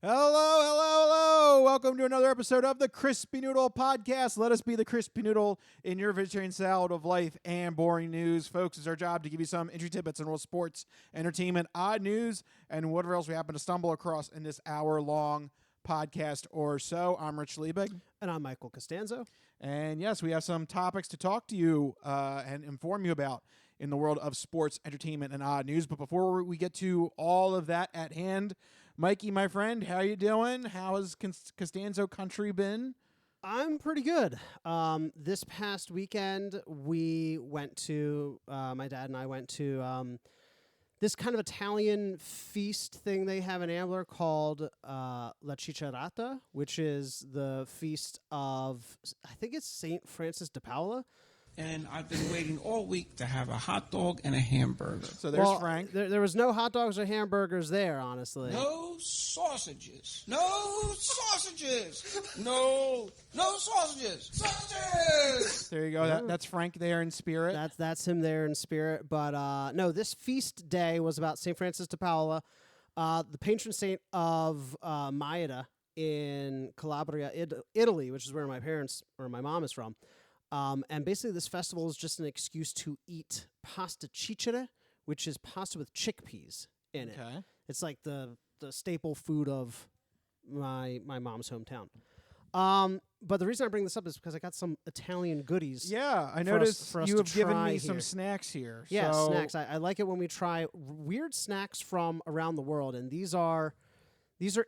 Hello. Welcome to another episode of the Crispy Noodle Podcast. Let us be the Crispy Noodle in your vegetarian salad of life and boring news. Folks, it's our job to give you some entry tidbits in world sports, entertainment, odd news, and whatever else we happen to stumble across in this hour-long podcast or so. I'm Rich Liebig. And I'm Michael Costanzo. And yes, we have some topics to talk to you and inform you about in the world of sports, entertainment, and odd news. But before we get to all of that at hand, Mikey, my friend, how you doing? How has Costanzo country been? I'm pretty good. This past weekend, we went to, my dad and I went to this kind of Italian feast thing they have in Ambler called La Ciccerata, which is the feast of, I think it's St. Francis de Paula. And I've been waiting all week to have a hot dog and a hamburger. So there's Frank. There was no hot dogs or hamburgers there, honestly. No sausages. No sausages. No sausages. Sausages! There you go. That's Frank there in spirit. That's him there in spirit. But no, this feast day was about St. Francis de Paula, the patron saint of Maida in Calabria, Italy, which is where my mom is from. And basically this festival is just an excuse to eat pasta cicere, which is pasta with chickpeas in it. Okay. It's like the staple food of my mom's hometown. But the reason I bring this up is because I got some Italian goodies. Yeah, I noticed for us you to have given try me some here. snacks here. Yeah, so snacks. I like it when we try weird snacks from around the world, and these are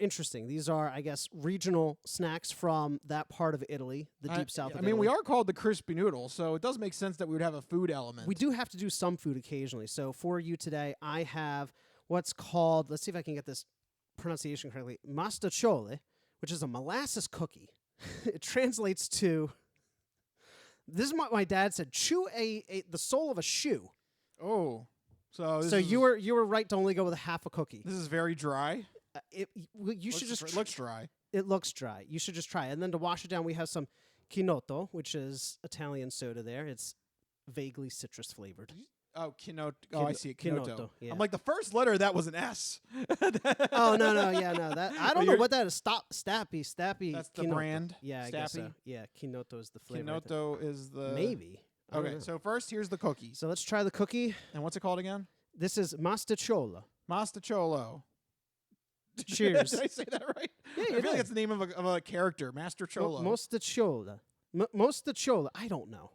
interesting. These are, I guess, regional snacks from that part of Italy, the deep south of Italy. I mean, we are called the Crispy Noodle, so it does make sense that we would have a food element. We do have to do some food occasionally. So for you today, I have what's called, let's see if I can get this pronunciation correctly, mastacciole, which is a molasses cookie. It translates to, this is what my dad said, chew the sole of a shoe. Oh. So You were right to only go with a half a cookie. This is very dry. You should just It looks dry. It looks dry. You should just try it. And then to wash it down, we have some Kinotto, which is Italian soda there. It's vaguely citrus flavored. Oh, Kinotto. Oh, I see it. Kinotto. Yeah. I'm like, the first letter of that was an S. Oh, no. Yeah, no. I don't know what that is. Stappy. That's the Kinotto. brand? Yeah, I guess so. Stappy? Yeah, Kinotto is the flavor. Kinotto is the... Maybe. I don't Okay, know. so first, here's the cookie. So let's try the cookie. And what's it called again? This is mastacciolo. Mastacholo. Cheers. Did I say that right? Yeah, you I feel like did. it's the name of a character, Master Cholo. Mostacciolo. Mostacciolo. I don't know.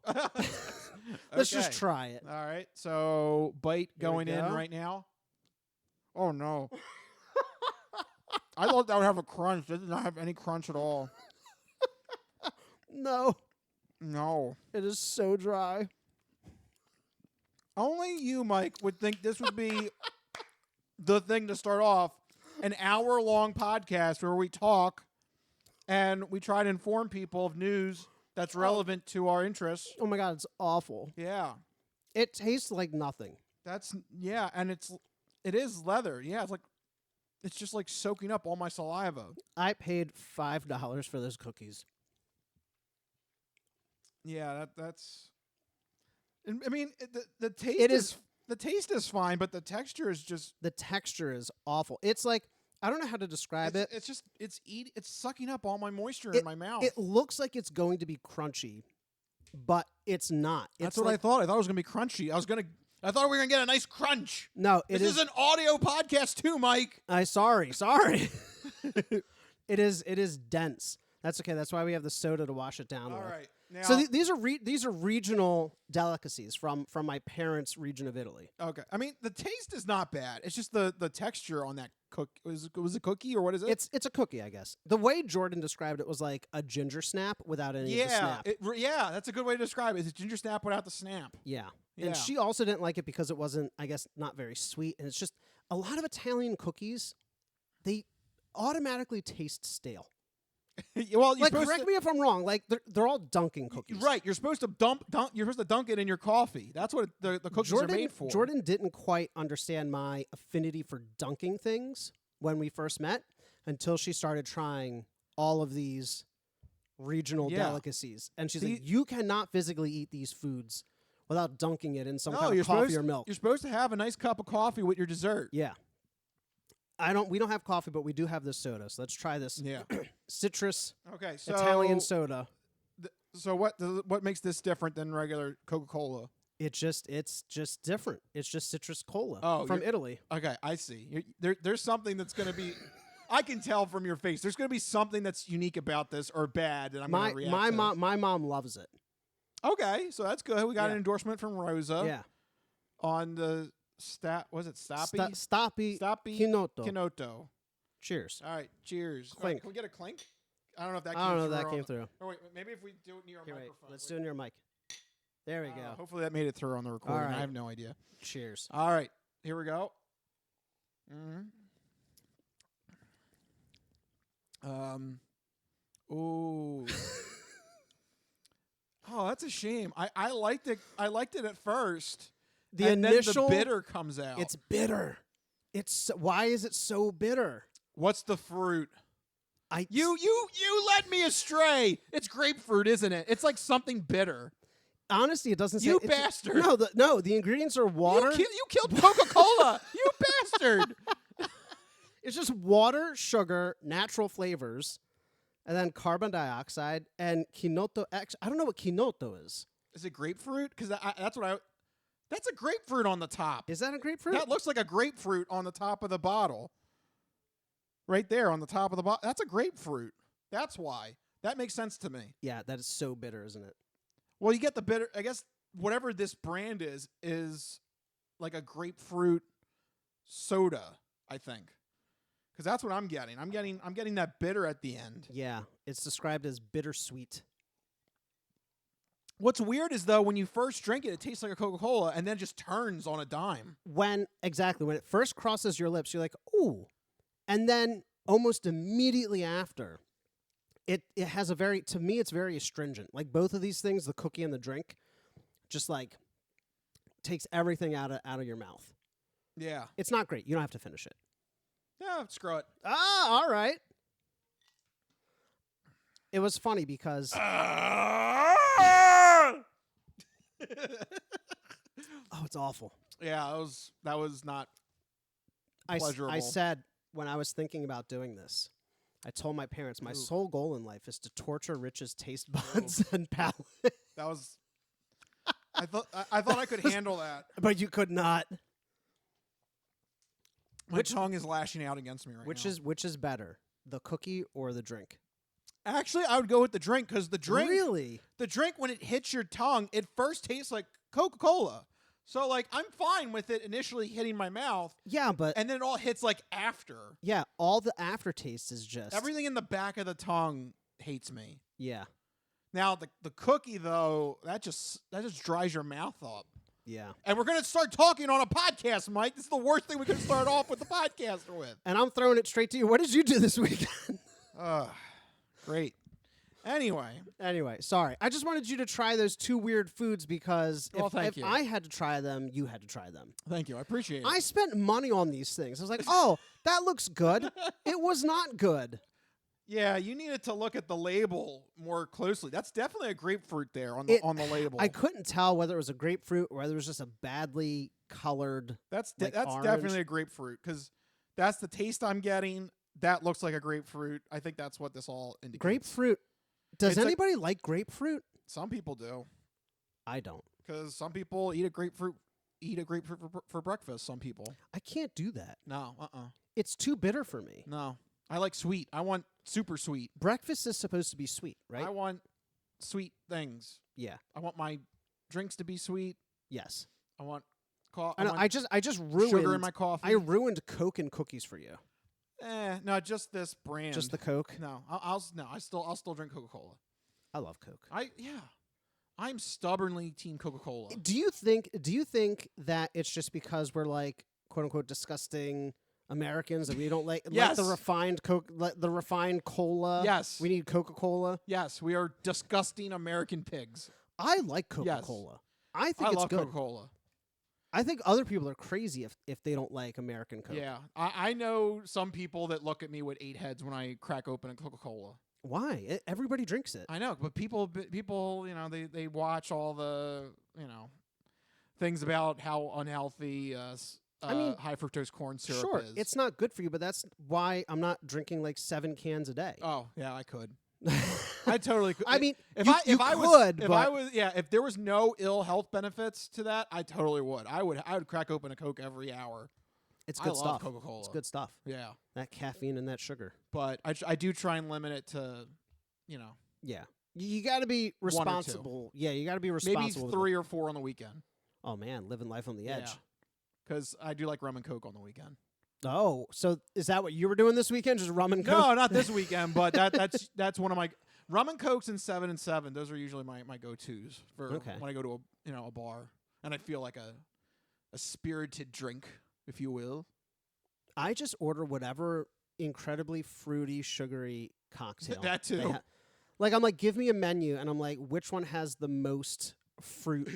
Let's just Okay. try it. All right, so bite Here we going in go. right now. Oh, no. I thought that would have a crunch. It did not have any crunch at all. No, No. it is so dry. Only you, Mike, would think this would be the thing to start off an hour-long podcast where we talk and we try to inform people of news that's relevant to our interests. Oh my God, it's awful. Yeah. It tastes like nothing. And it is leather. Yeah, it's just like soaking up all my saliva. I paid $5 for those cookies. Yeah, that's. I mean, the taste the taste is fine, but the texture is just. The texture is awful. It's like, I don't know how to describe it. It's sucking up all my moisture in my mouth. It looks like it's going to be crunchy, but it's not. That's what I thought. I thought it was gonna be crunchy. I thought we were gonna get a nice crunch. No, This is an audio podcast too, Mike. Sorry. It is dense. That's okay. That's why we have the soda to wash it down with. All right. Now, So these are regional delicacies from my parents' region of Italy. okay. I mean, the taste is not bad. It's just the texture on that was it cookie or what is it? It's a cookie, I guess. The way Jordan described it was like a ginger snap without any of the snap. That's a good way to describe it. It's a ginger snap without the snap. Yeah. Yeah. And she also didn't like it because it wasn't, I guess, not very sweet. And it's just a lot of Italian cookies, they automatically taste stale. Well, Like, correct me if I'm wrong. Like, they're all dunking cookies. Right. You're supposed to dunk it in your coffee. That's what the cookies are made for. Jordan didn't quite understand my affinity for dunking things when we first met until she started trying all of these regional delicacies. And she's like, you cannot physically eat these foods without dunking it in some kind of coffee or milk. You're supposed to have a nice cup of coffee with your dessert. Yeah. We don't have coffee, but we do have this soda. So let's try this. Yeah. Citrus Okay. So Italian soda. So what makes this different than regular Coca-Cola? It's just different. It's just citrus cola Oh, from Italy. Okay, I see. There's something that's going to be. I can tell from your face. There's going to be something that's unique about this or bad, and I'm going to react. My mom loves it. Okay, so that's good. We got Yeah. an endorsement from Rosa. Yeah. On the was it Stoppi? Stoppi Kinotto. Kinotto. Cheers. All right, cheers. All right, Clink. can we get a clink? I don't know if that. I don't know came if through that on came the- through. Oh wait, maybe if we do it near our Here, wait. microphone. Let's do it near your mic. There we go. Hopefully that made it through on the recording. right. I have no idea. Cheers. All right, here we go. Ooh. Oh, that's a shame. I liked it. I liked it at first. The and initial then the bitter comes out. It's bitter. Why is it so bitter? What's the fruit? I You led me astray. It's grapefruit, isn't it? It's like something bitter. honestly, it doesn't say. You it's- bastard. No, the ingredients are water. You killed Coca-Cola. You bastard. It's just water, sugar, natural flavors, and then carbon dioxide and Kinotto. I don't know what Kinotto is. Is it grapefruit? Because that's what I. That's a grapefruit on the top. Is that a grapefruit? That looks like a grapefruit on the top of the bottle. Right there on the top of the bottle. That's a grapefruit. That's why. That makes sense to me. Yeah, that is so bitter, isn't it? Well, you get the bitter. I guess whatever this brand is like a grapefruit soda, I think. Because that's what I'm getting. I'm getting that bitter at the end. Yeah, it's described as bittersweet. What's weird is, though, when you first drink it, it tastes like a Coca-Cola, and then it just turns on a dime. When it first crosses your lips, you're like, ooh. And then almost immediately after, it has to me, it's very astringent. Like both of these things, the cookie and the drink, just like takes everything out of your mouth. Yeah. It's not great. You don't have to finish it. Yeah, screw it. Ah, all right. It was funny because oh, it's awful. Yeah, that was not pleasurable. I said when I was thinking about doing this, I told my parents my sole goal in life is to torture Rich's taste buds and palate. That was. I thought I could handle that. But you could not. My tongue is lashing out against me right now. Which is better, the cookie or the drink? Actually, I would go with the drink because the drink. Really? The drink, when it hits your tongue, it first tastes like Coca-Cola. So, like, I'm fine with it initially hitting my mouth. Yeah, but And then it all hits, like, after. yeah, all the aftertaste is just Everything in the back of the tongue hates me. Yeah, Now, the cookie, though, that just dries your mouth up. yeah. And we're going to start talking on a podcast, Mike. This is the worst thing we could start off with the podcast with. And I'm throwing it straight to you. What did you do this weekend? Great. Anyway, sorry. I just wanted you to try those two weird foods because Well, thank if you. I had to try them, you had to try them. Thank you. I appreciate it. I spent money on these things. I was like, oh, that looks good. It was not good. Yeah, you needed to look at the label more closely. That's definitely a grapefruit there on It- the label. I couldn't tell whether it was a grapefruit or whether it was just a badly colored. That's like orange. definitely a grapefruit because that's the taste I'm getting. That looks like a grapefruit. I think that's what this all indicates. Grapefruit. Does It's like- anybody like grapefruit? Some people do I don't. because some people eat a grapefruit for breakfast. Some people. I can't do that. No. It's too bitter for me. No. I like sweet. I want super sweet. Breakfast is supposed to be sweet, right? I want sweet things. Yeah. I want my drinks to be sweet. Yes. I want coffee. I know. I just ruined sugar in my coffee. I ruined Coke and cookies for you. No, just this brand. Just the Coke. No, I'll still drink Coca-Cola. I love Coke. I'm stubbornly team Coca-Cola. Do you think that it's just because we're like quote unquote disgusting Americans and we don't like Yes. the refined Coke, the refined cola? Yes. We need Coca-Cola. Yes, we are disgusting American pigs. I like Coca-Cola. I think I it's love good. Coca-Cola. I think other people are crazy if they don't like American Coke. Yeah, I know some people that look at me with 8 heads when I crack open a Coca-Cola. Why? Everybody drinks it. I know, but people, they watch all the, things about how unhealthy high fructose corn syrup sure, is. it's not good for you, but that's why I'm not drinking like 7 cans a day. Oh yeah, I could. I totally could. I mean, if you I could, was, if there was no ill health benefits to that, I totally would. I would crack open a Coke every hour. It's good I stuff. love Coca-Cola. It's good stuff. Yeah, That caffeine and that sugar. but I do try and limit it to, Yeah. You got to be One or two. responsible. Yeah, you got to be maybe responsible. with 3 or 4 on the weekend. Oh man, living life on the edge. Because I do like rum and Coke on the weekend. Oh, so is that what you were doing this weekend? Just rum and Coke? No, not this weekend, but that's one of my rum and Cokes and 7 and 7. Those are usually my go-tos for when I go to a bar and I feel like a spirited drink, if you will. I just order whatever incredibly fruity, sugary cocktail. That too. Like I'm like, give me a menu, and I'm like, which one has the most fruit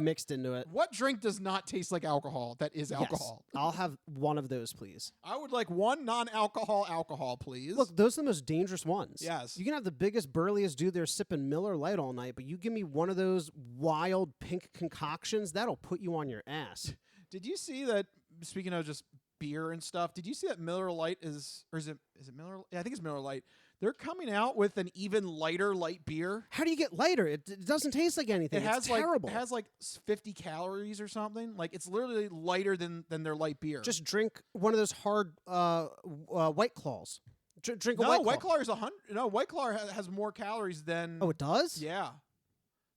mixed into it? What drink does not taste like alcohol that is alcohol? Yes, I'll have one of those, please. I would like one non-alcohol, please. Look, those are the most dangerous ones. Yes. You can have the biggest, burliest dude there sipping Miller Lite all night, but you give me one of those wild pink concoctions, that'll put you on your ass. Did you see that, speaking of just beer and stuff, did you see that Miller Lite is it Miller? Yeah, I think it's Miller Lite. They're coming out with an even lighter light beer. How do you get lighter? It doesn't taste like anything. It's terrible. It has like 50 calories or something. Like it's literally lighter than their light beer. Just drink one of those hard White Claws. Drink a no, White Claw. White Claw is 100. No, White Claw has more calories than. Oh, it does? Yeah.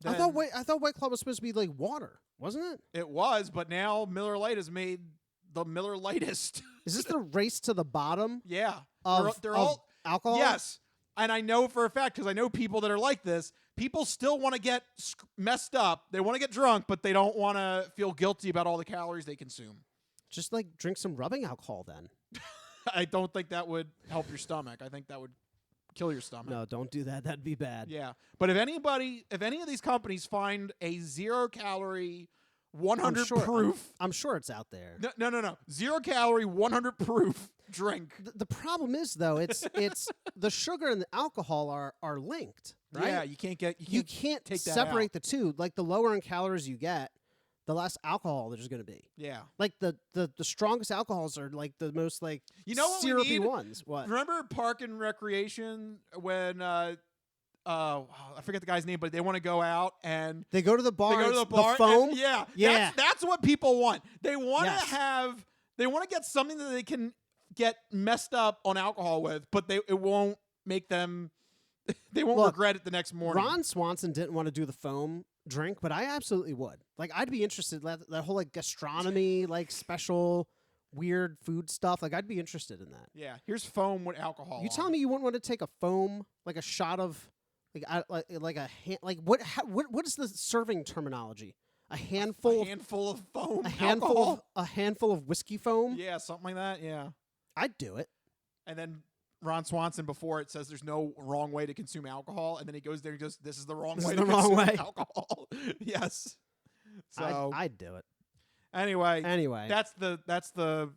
I thought White Claw was supposed to be like water, wasn't it? It was, but now Miller Lite has made the Miller Lightest. Is this the race to the bottom? Yeah. They're all alcohol? Yes. And I know for a fact, because I know people that are like this, people still want to get messed up. They want to get drunk, but they don't want to feel guilty about all the calories they consume. Just like drink some rubbing alcohol then. I don't think that would help your stomach. I think that would kill your stomach. No, don't do that. That'd be bad. Yeah. But if any of these companies find a 0-calorie, 100 proof. I'm sure it's out there. No. 0-calorie, 100 proof drink. The problem is though, it's the sugar and the alcohol are linked, right? Yeah, you can't take that separate out. the two. Like the lower in calories you get, the less alcohol there's going to be. Yeah. Like the strongest alcohols are like the most like what syrupy we need? ones. What? Remember Park and Recreation when I forget the guy's name, but they want to go out and They go to the bar. they go to the bar. foam. And, yeah. Yeah. That's what people want. They want to Yes. They want to get something that they can get messed up on alcohol with, but it won't make them. They won't regret it the next morning. Ron Swanson didn't want to do the foam drink, but I absolutely would. Like, I'd be interested. That whole like gastronomy, like special weird food stuff. Like, I'd be interested in that. Yeah. Here's foam with alcohol. You on telling it. me you wouldn't want to take a foam, like a shot of, what is the serving terminology? A handful. A handful of foam. A handful. Alcohol? A handful of whiskey foam. Yeah, something like that. Yeah. I'd do it. And then Ron Swanson, before it says there's no wrong way to consume alcohol, and then he goes there and goes, "This is the wrong way to consume alcohol." Yes. So I'd do it. Anyway, that's the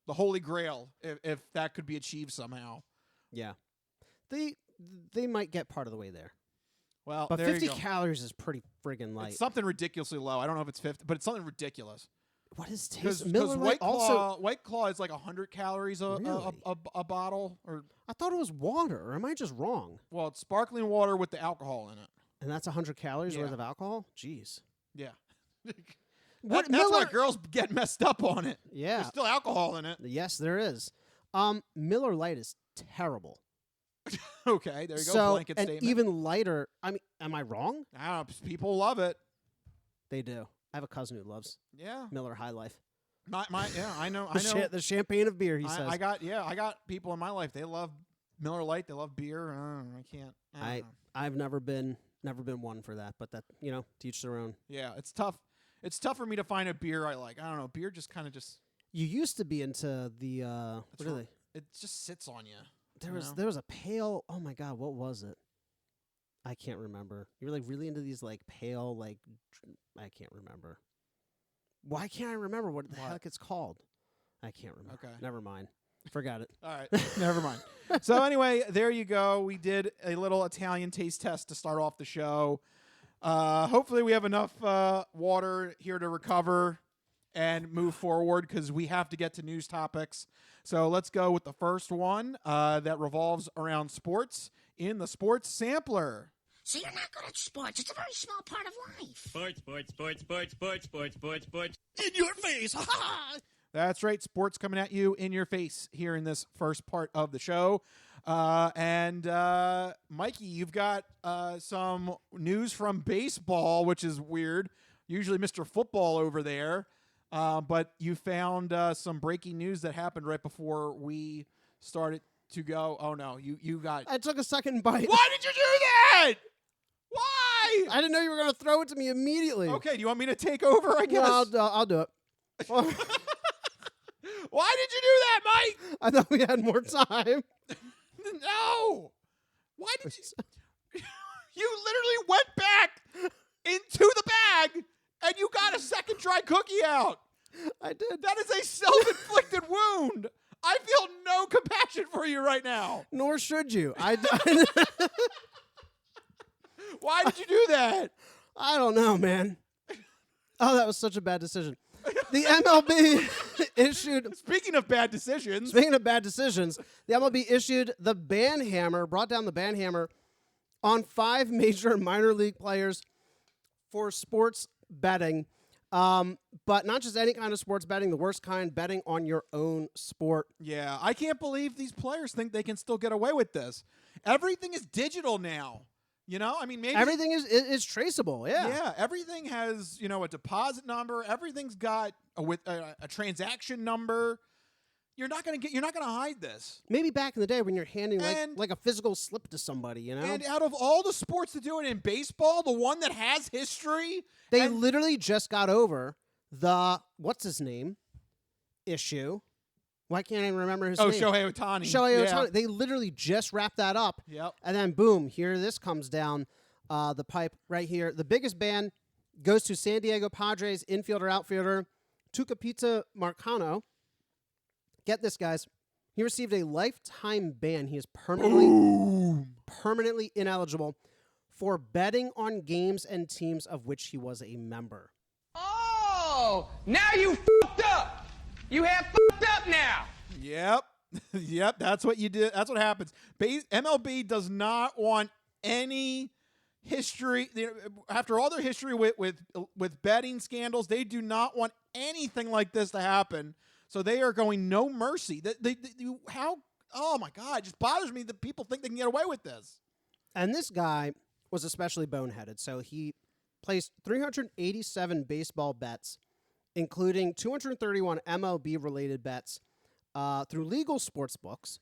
holy grail if that could be achieved somehow. Yeah, they might get part of the way there. Well, But there 50 you go. calories is pretty friggin' light. It's something ridiculously low. I don't know if it's 50, but it's something ridiculous. What is Because taste? Miller Lite White Claw is like 100 calories a bottle, or I thought it was water. Or am I just wrong? well, it's sparkling water with the alcohol in it. And that's 100 calories Yeah. worth of alcohol? Jeez. Yeah. What That's why Miller- girls get messed up on it. Yeah. There's still alcohol in it. Yes, there is. Miller Lite is terrible. Okay, there you go. So, Blanket and statement. even lighter. I mean, am I wrong? I don't know, people love it. They do. I have a cousin who loves Yeah. Miller High Life. I know. The champagne of beer, he says. I got people in my life. They love Miller Lite. They love beer. I can't. I don't know. I've never been one for that, but that, to each their own. Yeah, it's tough. It's tough for me to find a beer I like. I don't know. Beer just kind of just. You used to be into the what are they? It just sits on you. There was a pale. Oh my god, what was it? I can't remember. You were like really into these like pale like I can't remember. Why can't I remember what the heck it's called? I can't remember. Okay. Never mind. Forgot it. All right. Never mind. So anyway, there you go. We did a little Italian taste test to start off the show. Hopefully we have enough water here to recover and move forward because we have to get to news topics. So let's go with the first one that revolves around sports in the Sports Sampler. So you're not good at sports. It's a very small part of life. Sports. In your face. Ha ha. That's right. Sports coming at you in your face here in this first part of the show. And Mikey, you've got some news from baseball, which is weird. Usually Mr. Football over there. But you found some breaking news that happened right before we started to go. Oh, no. You got... I took a second bite. Why did you do that? Why? I didn't know you were going to throw it to me immediately. Okay. Do you want me to take over, I guess? No, I'll do it. Why did you do that, Mike? I thought we had more time. No. Why did you? You literally went back into the bag and you got a second dry cookie out. I did. That is a self-inflicted wound. I feel no compassion for you right now. Nor should you. Why did you do that? I don't know, man. Oh, that was such a bad decision. The MLB issued... Speaking of bad decisions. Speaking of bad decisions, the MLB issued the ban hammer, brought down the ban hammer on 5 major minor league players for sports betting. But not just any kind of sports betting, the worst kind, betting on your own sport. Yeah, I can't believe these players think they can still get away with this. Everything is digital now. You know, I mean, maybe everything is traceable. Yeah. Yeah. Everything has, a deposit number. Everything's got a transaction number. You're not going to hide this. Maybe back in the day when you're handing like a physical slip to somebody, And out of all the sports to do it in baseball, the one that has history, they literally just got over the what's his name issue. Why can't I remember his name? Shohei Ohtani. Shohei Ohtani. They literally just wrapped that up. Yep. And then, boom, here this comes down the pipe right here. The biggest ban goes to San Diego Padres infielder-outfielder Tucupita Marcano. Get this, guys. He received a lifetime ban. He is permanently ineligible for betting on games and teams of which he was a member. Oh, now you fucked up. You have fucked up now. Yep. Yep. That's what you did. That's what happens. MLB does not want any history. After all their history with betting scandals, they do not want anything like this to happen. So they are going no mercy. Oh my God, it just bothers me that people think they can get away with this. And this guy was especially boneheaded. So he placed 387 baseball bets, including 231 MLB-related bets through legal sports books.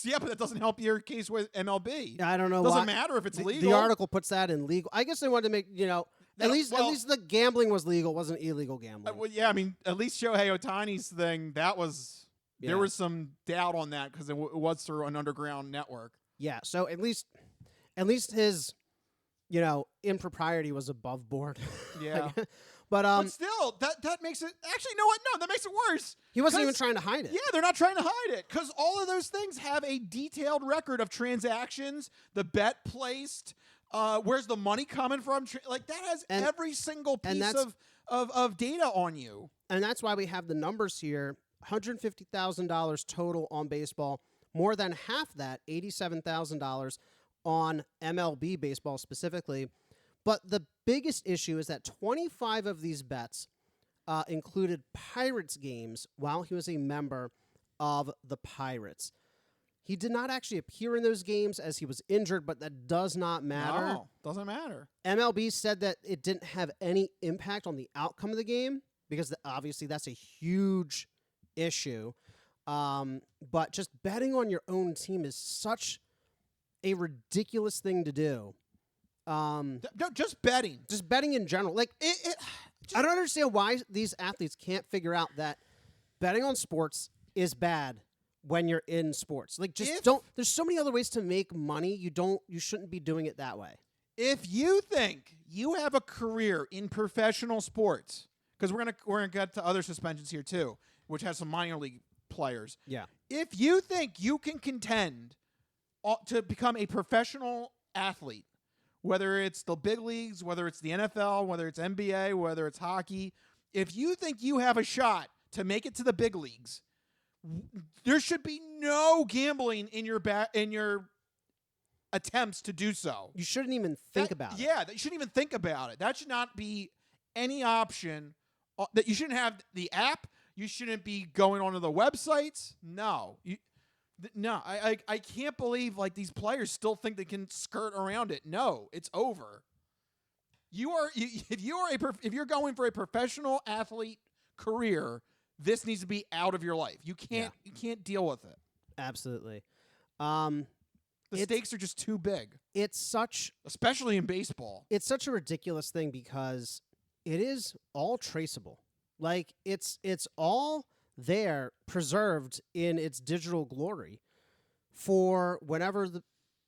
Yeah, but that doesn't help your case with MLB. I don't know why. Doesn't matter if it's legal. The article puts that in legal. I guess they wanted to make, at least the gambling was legal, wasn't illegal gambling. Well, yeah, I mean, at least Shohei Ohtani's thing, that was... Yeah. There was some doubt on that because it was through an underground network. Yeah, so at least his, impropriety was above board. Yeah. But still, that makes it... Actually, you know what? No, that makes it worse. He wasn't even trying to hide it. Yeah, they're not trying to hide it because all of those things have a detailed record of transactions, the bet placed, where's the money coming from. That has every single piece of data on you. And that's why we have the numbers here. $150,000 total on baseball. More than half that, $87,000 on MLB baseball specifically. But the biggest issue is that 25 of these bets included Pirates games while he was a member of the Pirates. He did not actually appear in those games as he was injured, but that does not matter. No, doesn't matter. MLB said that it didn't have any impact on the outcome of the game because obviously that's a huge issue. But just betting on your own team is such a ridiculous thing to do. No, just betting. Just betting in general. I don't understand why these athletes can't figure out that betting on sports is bad when you're in sports. There's so many other ways to make money. You shouldn't be doing it that way. If you think you have a career in professional sports, because we're gonna get to other suspensions here too, which has some minor league players. Yeah. If you think you can contend to become a professional athlete, whether it's the big leagues, whether it's the NFL, whether it's NBA, whether it's hockey, if you think you have a shot to make it to the big leagues, there should be no gambling in your attempts to do so. You shouldn't even think about it. Yeah, you shouldn't even think about it. That should not be any option. That you shouldn't have the app. You shouldn't be going onto the websites. No, I can't believe like these players still think they can skirt around it. No, it's over. If you're going for a professional athlete career, this needs to be out of your life. You can't deal with it. Absolutely. The stakes are just too big. Especially in baseball. It's such a ridiculous thing because it is all traceable. Like it's all there, preserved in its digital glory for whenever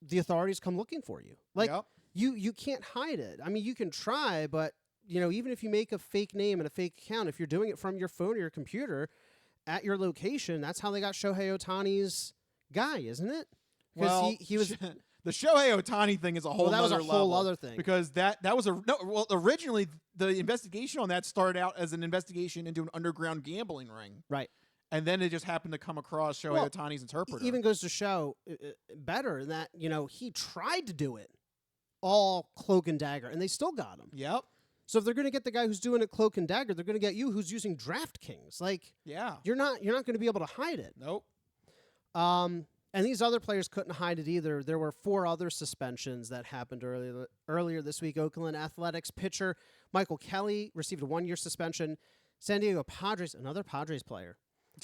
the authorities come looking for you. Like you can't hide it. I mean, you can try, but even if you make a fake name and a fake account, if you're doing it from your phone or your computer at your location, that's how they got Shohei Ohtani's guy, isn't it? Well, he was the Shohei Ohtani thing is a whole other level. Whole other thing. Because that was originally the investigation on that started out as an investigation into an underground gambling ring. Right. And then it just happened to come across Shohei Ohtani's interpreter. It even goes to show better in that, he tried to do it all cloak and dagger, and they still got him. Yep. So if they're going to get the guy who's doing it cloak and dagger, they're going to get you who's using DraftKings. Like, you're not going to be able to hide it. Nope. And these other players couldn't hide it either. There were 4 other suspensions that happened earlier this week. Oakland Athletics pitcher Michael Kelly received a 1-year suspension. San Diego Padres, another Padres player.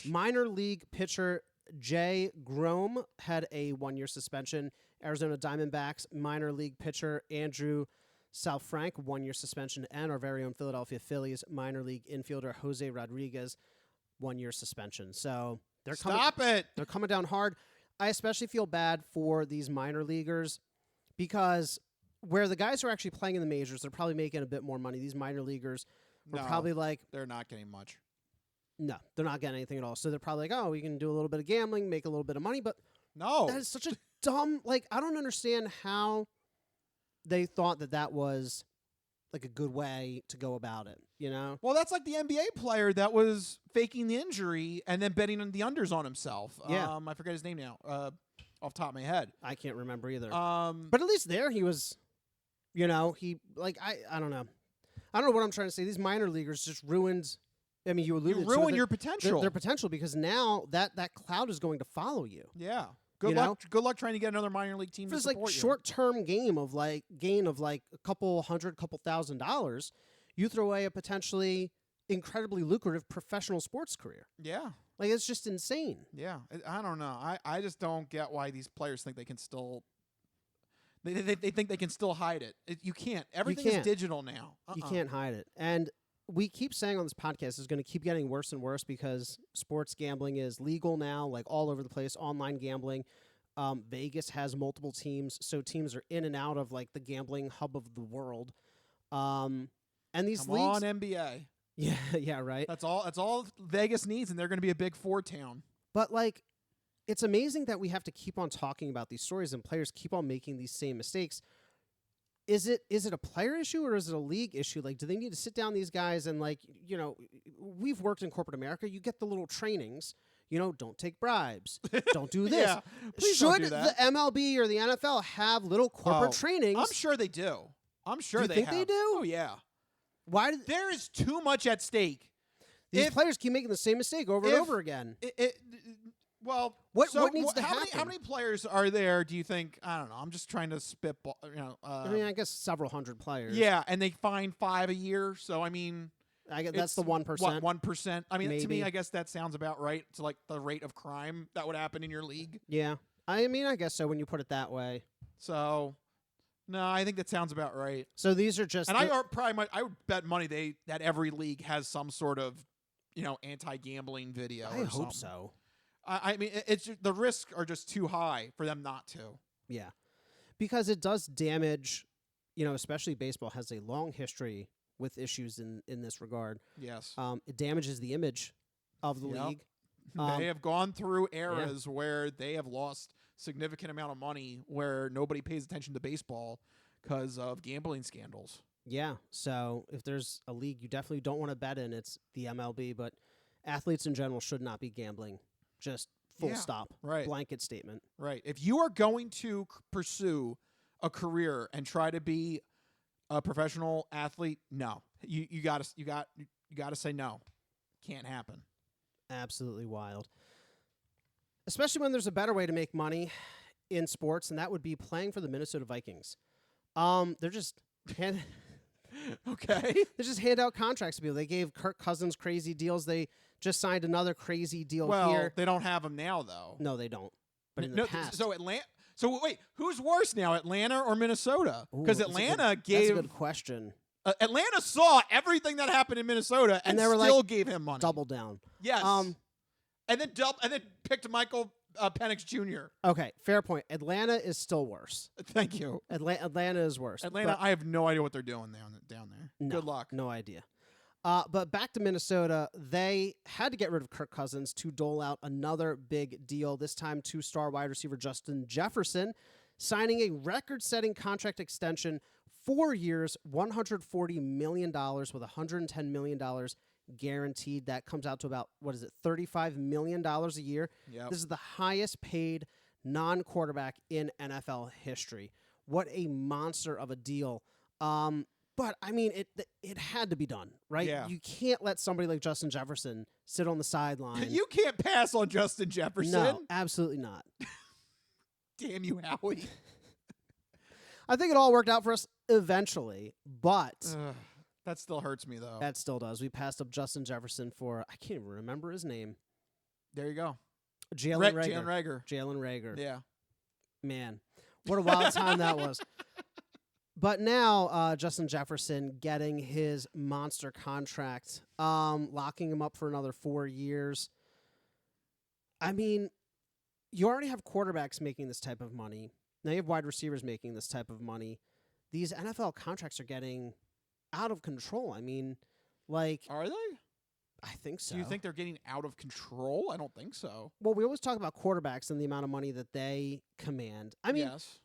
Minor league pitcher Jay Grome had a 1-year suspension. Arizona Diamondbacks minor league pitcher Andrew Salfrank, 1-year suspension. And our very own Philadelphia Phillies minor league infielder Jose Rodriguez, 1-year suspension. So they're coming down hard. I especially feel bad for these minor leaguers because where the guys who are actually playing in the majors, they're probably making a bit more money. These minor leaguers are probably like... They're not getting much. No, they're not getting anything at all. So they're probably like, we can do a little bit of gambling, make a little bit of money. But no, that is such a dumb... Like, I don't understand how they thought that was like a good way to go about it, Well, that's like the NBA player that was faking the injury and then betting on the unders on himself. Yeah. I forget his name now, off the top of my head. I can't remember either. But at least there he was, he, like, I don't know. I don't know what I'm trying to say. These minor leaguers just ruined, I mean, you alluded to ruin your potential. Their potential, because now that cloud is going to follow you. Yeah. Good luck trying to get another minor league team to support you. This short-term gain of a couple $100,000, you throw away a potentially incredibly lucrative professional sports career. Yeah. Like, it's just insane. Yeah. I don't know. I just don't get why these players think they can still... They think they can still hide it. You can't. Everything is digital now. You can't hide it. And we keep saying on this podcast it's going to keep getting worse and worse because sports gambling is legal now, like all over the place, online gambling. Vegas has multiple teams, so teams are in and out of like the gambling hub of the world. And these Come leagues... on, NBA. Yeah, right. That's all Vegas needs, and they're going to be a Big 4 town. But like, it's amazing that we have to keep on talking about these stories and players keep on making these same mistakes. Is it a player issue or is it a league issue? Like, do they need to sit down these guys and like, we've worked in corporate America. You get the little trainings, don't take bribes. Don't do this. Yeah, please Should don't do that. the MLB or the NFL have little corporate trainings? I'm sure they do. I'm sure Do you think have. they do? Oh, yeah. Why? There is too much at stake. These players keep making the same mistake over and over again. Well, what needs to happen? How many players are there, do you think? I don't know. I'm just trying to spitball. I mean, I guess several hundred players. Yeah, and they find 5 a year. So, I mean... I guess that's the 1%. What, 1%? I mean, Maybe. To me, I guess that sounds about right. To like the rate of crime that would happen in your league. Yeah. I mean, I guess so when you put it that way. So, no, I think that sounds about right. So these are just... And I would bet money that every league has some sort of, anti-gambling video. I hope so. I mean, it's the risks are just too high for them not to. Yeah. Because it does damage, especially baseball has a long history with issues in this regard. Yes. It damages the image of the league. They have gone through eras where they have lost significant amount of money where nobody pays attention to baseball because of gambling scandals. Yeah. So if there's a league you definitely don't want to bet in, it's the MLB. But athletes in general should not be gambling. Just full stop. Right. Blanket statement. Right. If you are going to pursue a career and try to be a professional athlete, no. You got to say no. Can't happen. Absolutely wild. Especially when there's a better way to make money in sports, and that would be playing for the Minnesota Vikings. They're just Okay. They just hand out contracts to people. They gave Kirk Cousins crazy deals. They just signed another crazy deal here. They don't have them now, though. No, they don't. But in the past. So Atlanta. So wait, who's worse now, Atlanta or Minnesota? Because Ooh, Atlanta that's a gave. good question. Atlanta saw everything that happened in Minnesota and they were still like, gave him money. Double down. Yes. And then picked Michael Penix Jr. Okay, fair point. Atlanta is still worse. Thank you. Atlanta is worse. Atlanta, I have no idea what they're doing down there. No, Good luck. No idea. But back to Minnesota, they had to get rid of Kirk Cousins to dole out another big deal, this time to star wide receiver Justin Jefferson, signing a record-setting contract extension, 4 years, $140 million with $110 million guaranteed. That comes out to about, $35 million a year. Yep. This is the highest paid non-quarterback in NFL history. What a monster of a deal. But, I mean, it had to be done, right? Yeah. You can't let somebody like Justin Jefferson sit on the sideline. You can't pass on Justin Jefferson. No, absolutely not. Damn you, Howie. I think it all worked out for us eventually, but That still hurts me, though. that still does. We passed up Justin Jefferson for, I can't even remember his name. There you go. Jalen Jalen Reagor. Rager. Jalen Reagor. Yeah. Man, what a wild time that was. But now Justin Jefferson getting his monster contract, locking him up for another 4 years. I mean, you already have quarterbacks making this type of money. Now you have wide receivers making this type of money. These NFL contracts are getting out of control. I mean, like... Are they? I think so. Do you think they're getting out of control? I don't think so. Well, we always talk about quarterbacks and the amount of money that they command. I mean... Yes.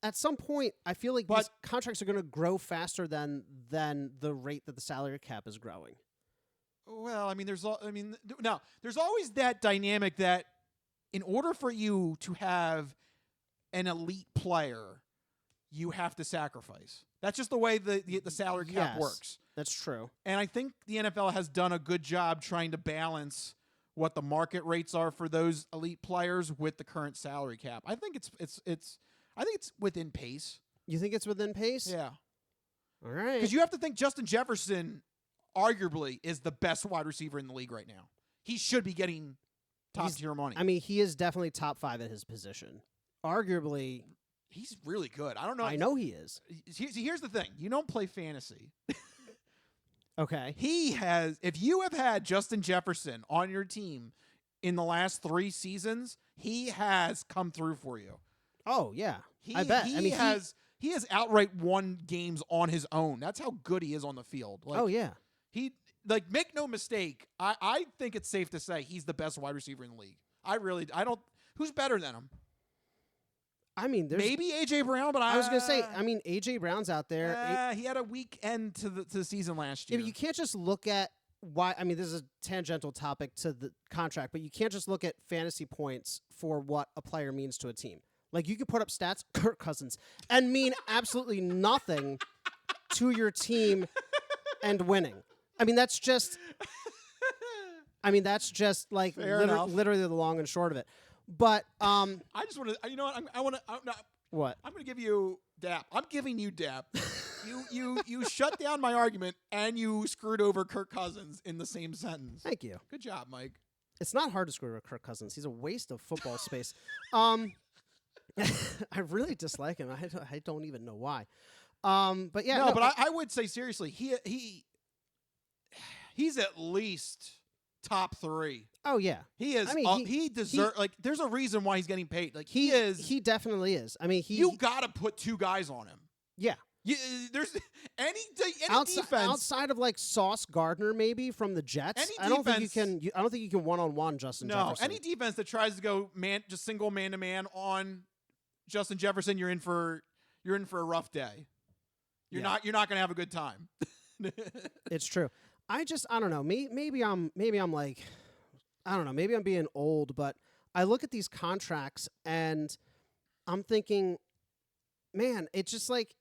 At some point, I feel like these contracts are going to grow faster than the rate that the salary cap is growing. Well, I mean, there's always that dynamic that in order for you to have an elite player, you have to sacrifice. That's just the way the salary cap works. That's true. And I think the NFL has done a good job trying to balance what the market rates are for those elite players with the current salary cap. I think it's within pace. You think it's within pace? Yeah. All right. Because you have to think Justin Jefferson arguably is the best wide receiver in the league right now. He should be getting top-tier money. I mean, he is definitely top 5 at his position. Arguably. He's really good. I don't know. I know he is. See, here's the thing. You don't play fantasy. Okay. If you have had Justin Jefferson on your team in the last 3 seasons, he has come through for you. Oh, yeah. I bet. He has outright won games on his own. That's how good he is on the field. Oh, yeah. Make no mistake. I think it's safe to say he's the best wide receiver in the league. Who's better than him? I mean, maybe A.J. Brown, but I was going to say, I mean, A.J. Brown's out there. He had a weak end to the season last year. Yeah, but you can't just look at why. I mean, this is a tangential topic to the contract, but you can't just look at fantasy points for what a player means to a team. Like, you could put up stats, Kirk Cousins, and mean absolutely nothing to your team and winning. I mean, that's just like literally the long and short of it. But I just want to. You know what? What? I'm going to give you dap. I'm giving you dap. You shut down my argument and you screwed over Kirk Cousins in the same sentence. Thank you. Good job, Mike. It's not hard to screw over Kirk Cousins. He's a waste of football space. I really dislike him. I don't even know why. But yeah. No, but I would say seriously, he's at least top 3. Oh yeah, he is. I mean, he deserves. Like, there's a reason why he's getting paid. Like, he is. He definitely is. I mean, you got to put 2 guys on him. Yeah. There's any defense outside of like Sauce Gardner maybe from the Jets. I don't think you can one-on-one Justin Jefferson. Any defense that tries to go just single man-to-man on Justin Jefferson, you're in for a rough day. You're not going to have a good time. It's true. I don't know. Maybe I'm like, I don't know. Maybe I'm being old, but I look at these contracts and I'm thinking, man, it's just like,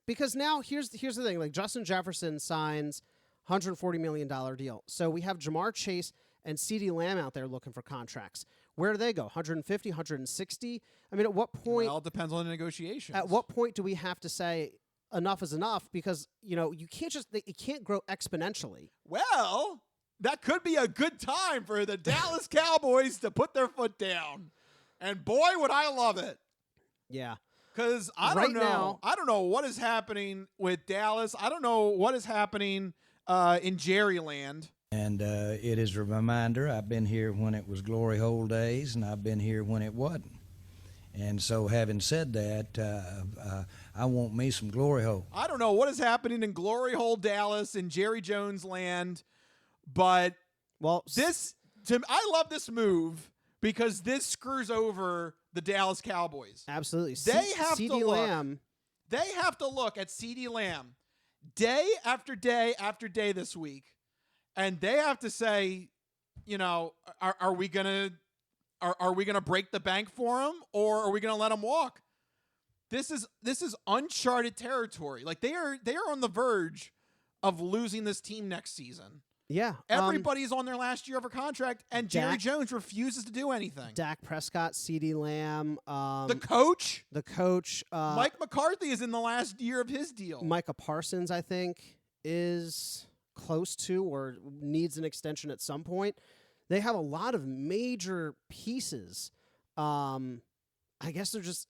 because now here's the thing. Like Justin Jefferson signs $140 million deal. So we have Jamar Chase and CeeDee Lamb out there looking for contracts. Where do they go? 150, 160? I mean, at what point? Well, it depends on the negotiations. At what point do we have to say enough is enough? Because, you can't it can't grow exponentially. Well, that could be a good time for the Dallas Cowboys to put their foot down. And boy, would I love it. Yeah. Because I don't know what is happening with Dallas. I don't know what is happening in Jerryland. And it is a reminder, I've been here when it was glory hole days, and I've been here when it wasn't. And so having said that, I want me some glory hole. I don't know what is happening in glory hole Dallas in Jerry Jones land, but I love this move because this screws over the Dallas Cowboys. Absolutely. They have CeeDee Lamb. They have to look at CeeDee Lamb day after day after day this week, and they have to say, are we gonna break the bank for him, or are we gonna let him walk? This is uncharted territory. Like they are on the verge of losing this team next season. Yeah. Everybody's on their last year of a contract, and Jerry Jones refuses to do anything. Dak Prescott, CeeDee Lamb. The coach. Mike McCarthy is in the last year of his deal. Micah Parsons, I think, is close to or needs an extension at some point. They have a lot of major pieces. I guess they're just,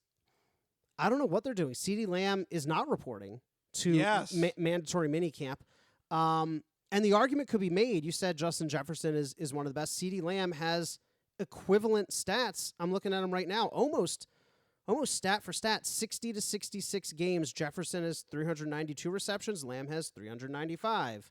I don't know what they're doing. CeeDee Lamb is not reporting to mandatory minicamp. And the argument could be made. You said Justin Jefferson is one of the best. CeeDee Lamb has equivalent stats. I'm looking at him right now. Almost stat for stat. 60 to 66 games. Jefferson has 392 receptions. Lamb has 395.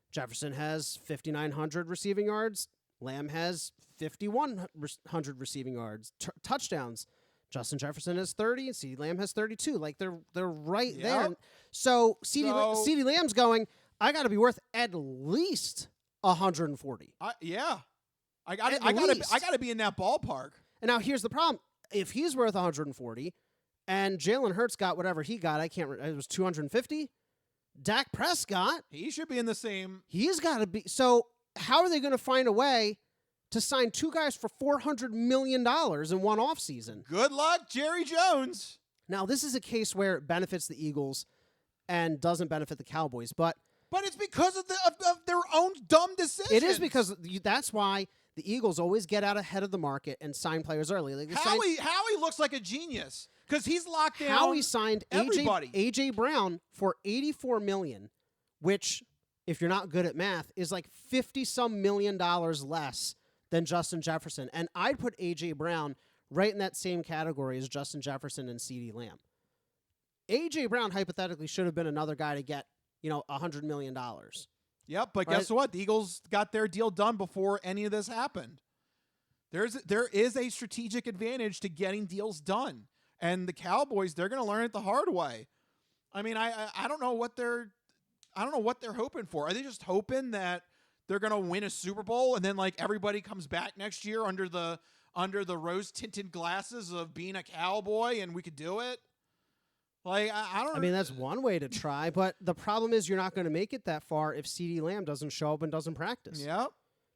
Jefferson has 5,900 receiving yards. Lamb has 5,100 receiving yards. Touchdowns. Justin Jefferson has 30 and CeeDee Lamb has 32. Like they're right there. So CeeDee Lamb's going, I got to be worth at least 140. I got to be in that ballpark. And now here's the problem: if he's worth 140, and Jalen Hurts got whatever he got, it was 250. Dak Prescott, he should be in the same. He's got to be. So how are they going to find a way to sign two guys for $400 million in one offseason? Good luck, Jerry Jones. Now this is a case where it benefits the Eagles and doesn't benefit the Cowboys, but it's because of their own dumb decisions. It is because that's why the Eagles always get out ahead of the market and sign players early. Like Howie looks like a genius because he's locked down. Howie signed everybody. AJ Brown for $84 million, which, if you're not good at math, is like $50-some million less than Justin Jefferson. And I'd put AJ Brown right in that same category as Justin Jefferson and CeeDee Lamb. AJ Brown hypothetically should have been another guy to get $100 million. Yep, but guess what? The Eagles got their deal done before any of this happened. There is a strategic advantage to getting deals done, and the Cowboys, they're going to learn it the hard way. I mean, I don't know what they're hoping for. Are they just hoping that they're going to win a Super Bowl and then like everybody comes back next year under the rose tinted glasses of being a Cowboy and we could do it? Like, I don't know. I mean, that's one way to try, but the problem is you're not going to make it that far if CeeDee Lamb doesn't show up and doesn't practice. Yep.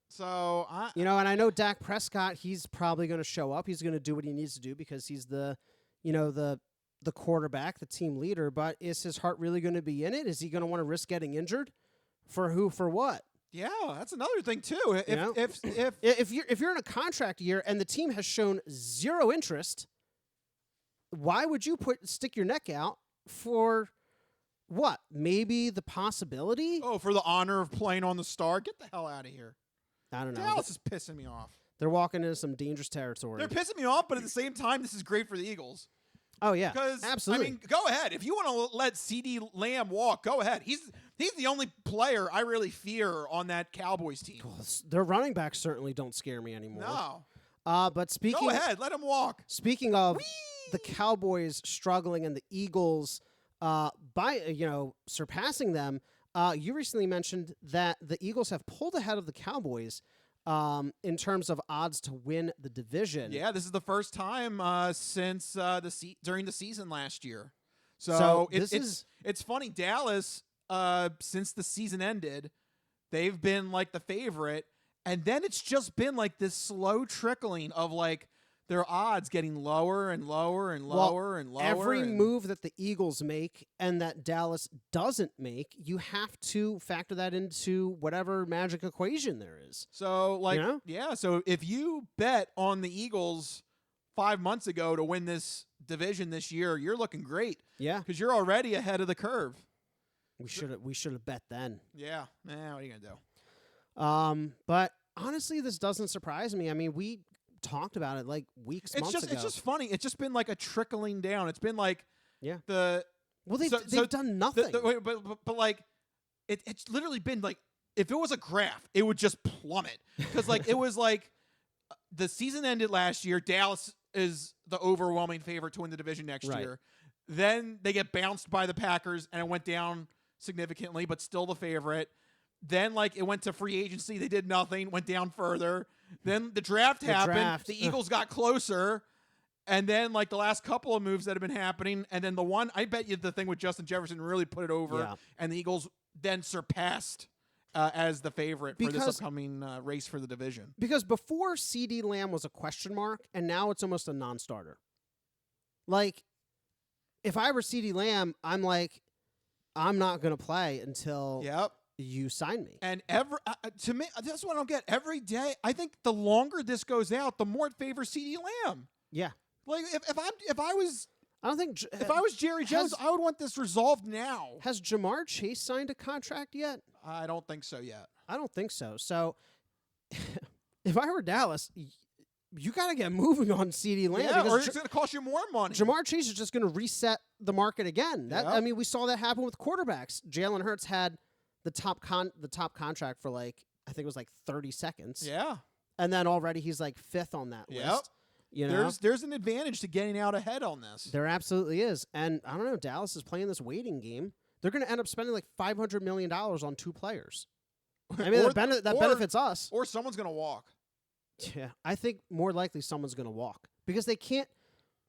So, and I know Dak Prescott, he's probably going to show up. He's going to do what he needs to do because he's the quarterback, the team leader, but is his heart really going to be in it? Is he going to want to risk getting injured? For who? For what? Yeah, that's another thing too. If you're in a contract year and the team has shown zero interest, why would you stick your neck out for what? Maybe the possibility? Oh, for the honor of playing on the star? Get the hell out of here. I don't know. Dallas is pissing me off. They're walking into some dangerous territory. They're pissing me off, but at the same time, this is great for the Eagles. Oh, yeah. Because, absolutely. I mean, go ahead. If you want to let CeeDee Lamb walk, go ahead. He's the only player I really fear on that Cowboys team. Well, their running backs certainly don't scare me anymore. No. But speaking... Go ahead. Let him walk. Speaking of the Cowboys struggling and the Eagles surpassing them. You recently mentioned that the Eagles have pulled ahead of the Cowboys in terms of odds to win the division. Yeah, this is the first time since during the season last year. So it's funny. Dallas, since the season ended, they've been like the favorite, and then it's just been like this slow trickling of like their odds getting lower and lower and lower and lower. Every move that the Eagles make and that Dallas doesn't make, you have to factor that into whatever magic equation there is. So, like, yeah. So if you bet on the Eagles 5 months ago to win this division this year, you're looking great. Yeah, because you're already ahead of the curve. We should have bet then. Yeah. What are you gonna do? But honestly, this doesn't surprise me. I mean, we talked about it like months ago. It's just funny. It's just been like a trickling down. It's been like they've done nothing. But like it's literally been like, if it was a graph, it would just plummet, because like it was like the season ended last year. Dallas is the overwhelming favorite to win the division next year. Then they get bounced by the Packers and it went down significantly, but still the favorite. Then like it went to free agency. They did nothing, went down further. Then the draft happened. The Eagles got closer. And then like the last couple of moves that have been happening. And then I bet you the thing with Justin Jefferson really put it over. Yeah. And the Eagles then surpassed as the favorite for this upcoming race for the division. Because before CeeDee Lamb was a question mark, and now it's almost a non-starter. Like, if I were CeeDee Lamb, I'm like, I'm not going to play until you sign me. And to me, that's what I don't get. Every day, I think the longer this goes out, the more it favors CeeDee Lamb. Yeah. Like if I was Jerry Jones, I would want this resolved now. Has Jamar Chase signed a contract yet? I don't think so yet. I don't think so. So if I were Dallas, you got to get moving on CeeDee Lamb. Yeah, or it's going to cost you more money. Jamar Chase is just going to reset the market again. I mean, we saw that happen with quarterbacks. Jalen Hurts had the top contract for like, I think it was like 30 seconds. Yeah. And then already he's like fifth on that list. You know? There's an advantage to getting out ahead on this. There absolutely is. And I don't know, Dallas is playing this waiting game. They're going to end up spending like $500 million on 2 players. I mean, that benefits us. Or someone's going to walk. Yeah, I think more likely someone's going to walk. Because they can't,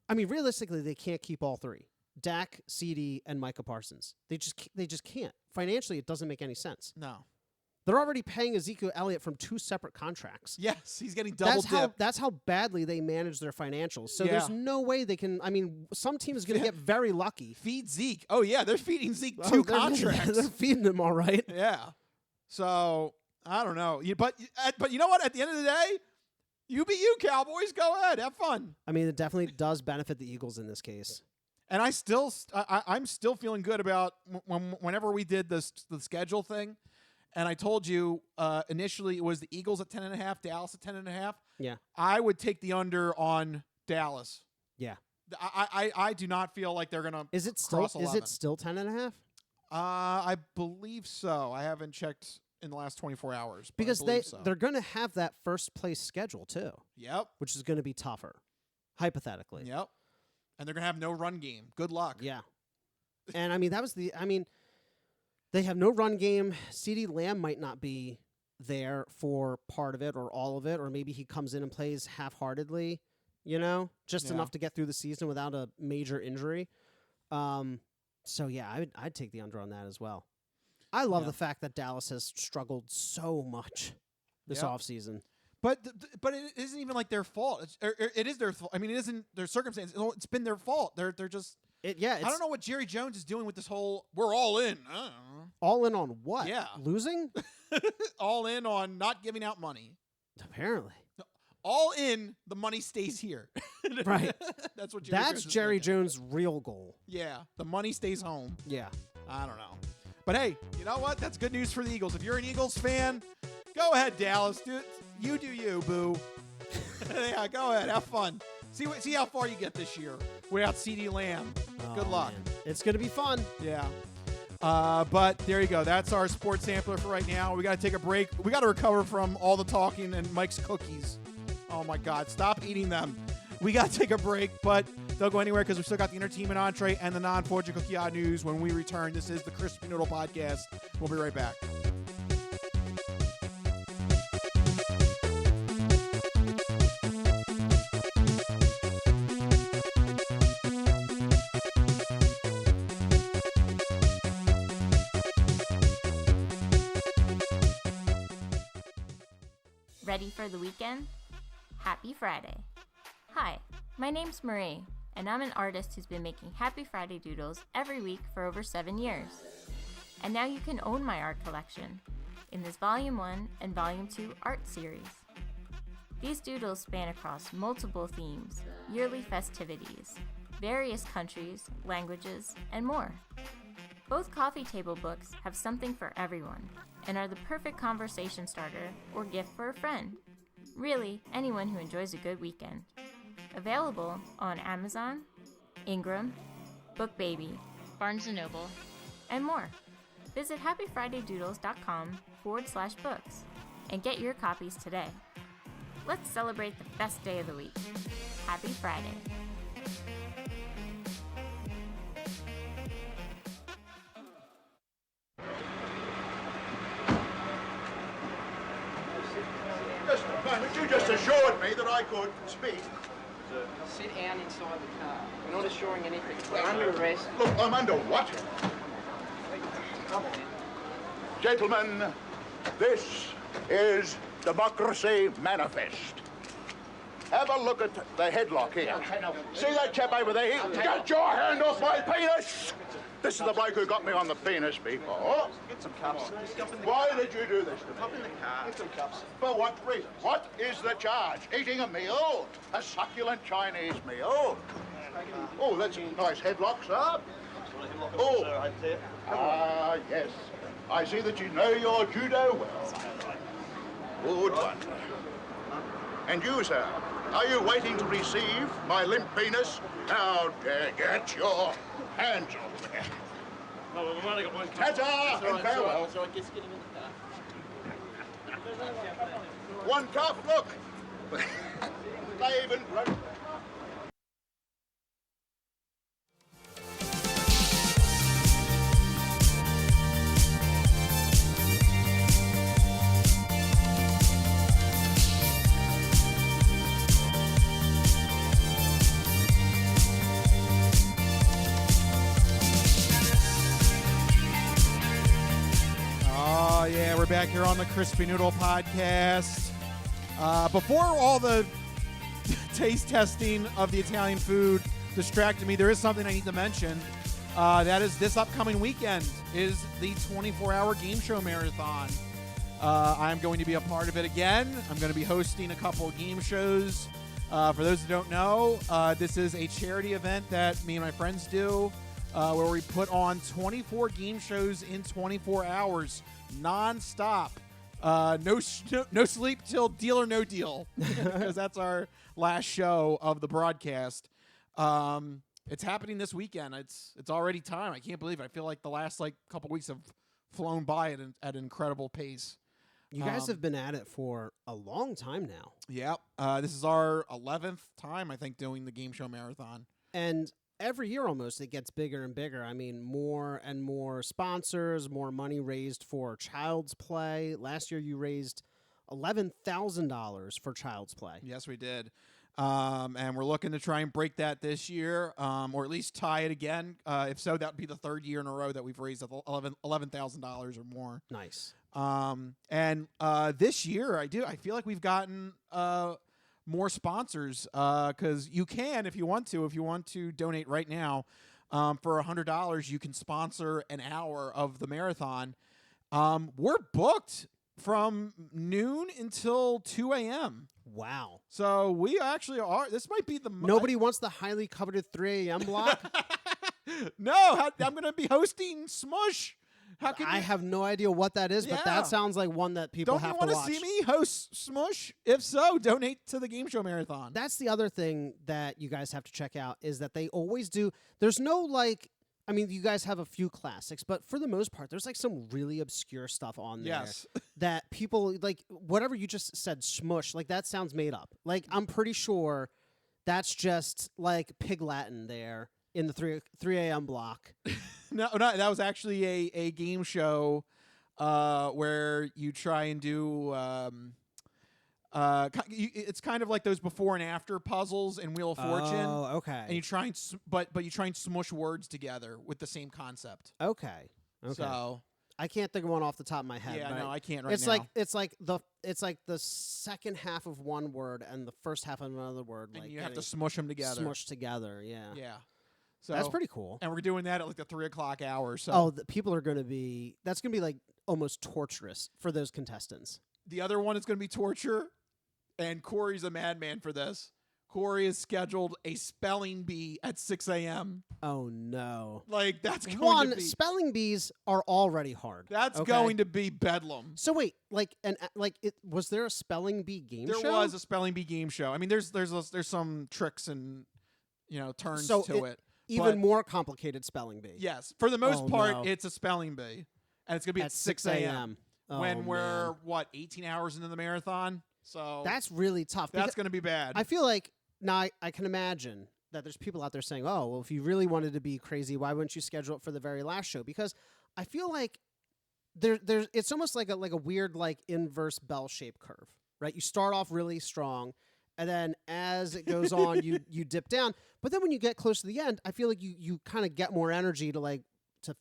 I mean, realistically, they can't keep all 3. Dak, CeeDee, and Micah Parsons. They just can't. Financially, it doesn't make any sense. No. They're already paying Ezekiel Elliott from 2 separate contracts. Yes, he's getting double dip. That's how badly they manage their financials. So there's no way they can. I mean, some team is going to get very lucky. Feed Zeke. Oh yeah, they're feeding Zeke 2 contracts. They're feeding him all right. Yeah. So I don't know. But you know what? At the end of the day, you be you, Cowboys. Go ahead, have fun. I mean, it definitely does benefit the Eagles in this case. And I'm still feeling good about whenever we did the schedule thing. And I told you initially it was the Eagles at 10.5, Dallas at 10.5. Yeah. I would take the under on Dallas. Yeah. I do not feel like they're gonna. Is it still 10.5? I believe so. I haven't checked in the last 24 hours. Because they're gonna have that first place schedule too. Yep. Which is gonna be tougher, hypothetically. Yep. And they're gonna have no run game. Good luck. Yeah. And I mean they have no run game. CeeDee Lamb might not be there for part of it or all of it, or maybe he comes in and plays half-heartedly, just enough to get through the season without a major injury. So, yeah, I'd take the under on that as well. I love the fact that Dallas has struggled so much this offseason. But it isn't even like their fault. It is their fault. I mean, it isn't their circumstance. It's been their fault. They're just... I don't know what Jerry Jones is doing with this whole, we're all in. I don't know. All in on what? Yeah. Losing? All in on not giving out money. Apparently. All in, the money stays here. Right. That's Jerry Jones' real goal. Yeah. The money stays home. Yeah. I don't know. But hey, you know what? That's good news for the Eagles. If you're an Eagles fan, go ahead, Dallas. You do you, boo. Yeah, go ahead. Have fun. See how far you get this year without CeeDee Lamb. Good luck. Man. It's going to be fun. Yeah. But there you go. That's our sports sampler for right now. We got to take a break. We got to recover from all the talking and Mike's cookies. Oh, my God. Stop eating them. We got to take a break. But Don't go anywhere because we've still got the entertainment entree and the non-fortune cookie news when we return. This is the Crispy Noodle Podcast. We'll be right back. Ready for the weekend? Happy Friday. Hi, my name's Marie, and I'm an artist who's been making Happy Friday doodles every week for over 7 years. And now you can own my art collection in this Volume 1 and Volume 2 art series. These doodles span across multiple themes, yearly festivities, various countries, languages, and more. Both coffee table books have something for everyone and are the perfect conversation starter or gift for a friend. Really, anyone who enjoys a good weekend. Available on Amazon, Ingram, BookBaby, Barnes & Noble, and more. Visit happyfridaydoodles.com/books and get your copies today. Let's celebrate the best day of the week. Happy Friday. Just a moment. You just assured me that I could speak. Sit down inside the car. We're not assuring anything. We're under arrest. Look, I'm under what? Come on. Gentlemen, this is Democracy Manifest. Have a look at the headlock here. See that chap over there? Get your hand off my penis! This is the bloke who got me on the penis before. Get some cups. Why did you do this to me? Hop in the car. Get some cups. For what reason? What is the charge? Eating a meal? A succulent Chinese meal? Oh, that's a nice headlock, sir. Oh, yes. I see that you know your judo well. Good one. And you, sir, are you waiting to receive my limp penis? Now, get your hands off me. No, we've only got one cup. Ta-ta and farewell. That's all right. Just get him in the car. One cup, look. They even broke. Oh, yeah, we're back here on the Crispy Noodle Podcast. Before all the taste testing of the Italian food distracted me, there is something I need to mention. That is this upcoming weekend is the 24-hour game show marathon. I'm going to be a part of it again. I'm going to be hosting a couple of game shows. For those who don't know, this is a charity event that me and my friends do. Where we put on 24 game shows in 24 hours, non-stop. No sleep till Deal or No Deal, because that's our last show of the broadcast. It's happening this weekend. It's already time. I can't believe it. I feel like the last couple weeks have flown by at an incredible pace. You guys have been at it for a long time now. Yep. This is our 11th time, I think, doing the game show marathon. And every year almost it gets bigger and bigger. I mean, more and more sponsors, more money raised for Child's Play. Last year you raised $11,000 for Child's Play. Yes, we did. And we're looking to try and break that this year, or at least tie it again. If so, that would be the third year in a row that we've raised $11,000 or more. Nice. And this year, I feel like we've gotten more sponsors, because you can, if you want to donate right now, for $100, you can sponsor an hour of the marathon. We're booked from noon until 2 a.m. Wow. So we actually are. This might be the Nobody wants the highly coveted 3 a.m. block? No, I'm going to be hosting Smush. I have no idea what that is, but that sounds like one that people have to watch. Don't you want to see me host Smush? If so, donate to the game show marathon. That's the other thing that you guys have to check out is that they always do. There's no I mean, you guys have a few classics, but for the most part, there's some really obscure stuff on there. Yes. That people, whatever you just said, Smush, that sounds made up. I'm pretty sure That's just like Pig Latin there in the 3 a.m. block. No, that was actually a game show where you try and do. It's kind of like those before and after puzzles in Wheel of Fortune. Oh, okay. And you try and but you try and smush words together with the same concept. Okay. So I can't think of one off the top of my head. yeah, but no, I can't right it's now. like it's like the second half of one word and the first half of another word. and like you have to smush them together. Smush together. Yeah. Yeah. So That's pretty cool. And we're doing that at like the 3 o'clock hour. So Oh, people are going to be. That's going to be like almost torturous for those contestants. the other one is going to be torture, and Corey's a madman for this. Corey has scheduled a spelling bee at 6 a.m. Oh no! Like that's going One, to be spelling bees are already hard. that's okay? going to be bedlam. So wait, was there a spelling bee game show? There was a spelling bee game show. I mean, there's some tricks and turns to it. Even but more complicated spelling bee. yes, for the most part, no. it's a spelling bee, and it's going to be at 6 a.m. Oh, when we're man. 18 hours into the marathon. So That's really tough. that's going to be bad. I feel like now I can imagine that there's people out there saying, "Oh, well, if you really wanted to be crazy, why wouldn't you schedule it for the very last show?" Because I feel like there's it's almost like a weird like inverse bell-shaped curve, right? You start off really strong, and then as it goes on, you dip down. But then when you get close to the end, I feel like you kind of get more energy to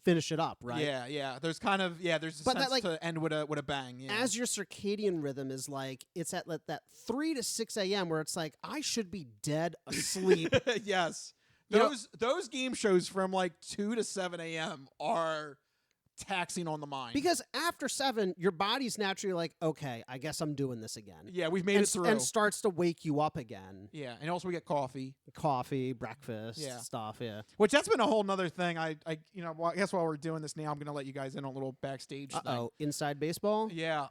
finish it up, right? Yeah. There's kind of there's a But sense that, to end with a bang. Yeah. As your circadian rhythm is like, it's at that 3 to 6 a.m. where it's like, I should be dead asleep. yes. You know- Those game shows from like 2 to 7 a.m. are taxing on the mind. Because after 7, your body's naturally like, okay, I guess I'm doing this again. yeah, we've made it through. And starts to wake you up again. yeah, and also we get coffee, Coffee, breakfast, Yeah. stuff, yeah. which that's been a whole nother thing. I guess while we're doing this now, I'm gonna let you guys in on a little backstage thing. Uh-oh, inside baseball? Yeah.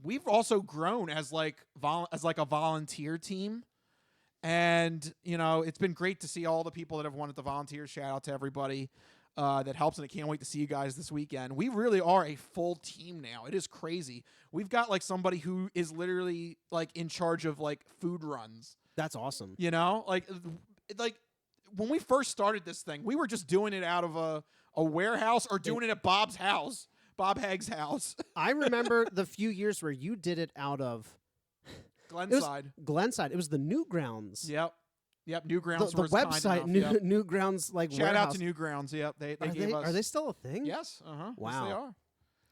We've also grown as like a volunteer team. And, it's been great to see all the people that have wanted to volunteer. Shout out to everybody that helps, and I can't wait to see you guys this weekend. We really are a full team now. It is crazy. We've got like somebody who is literally like in charge of like food runs. That's awesome. Like when we first started this thing, we were just doing it out of a warehouse or doing it at Bob's house, Bob Hagg's house. I remember the few years where you did it out of Glenside. Glenside. It was the Newgrounds. Yep, Newgrounds. The was website, kind enough, yep. Newgrounds, like Shout warehouse. out to Newgrounds. Yep, they Are gave us. Are they still a thing? Yes. Yes, Wow. they are.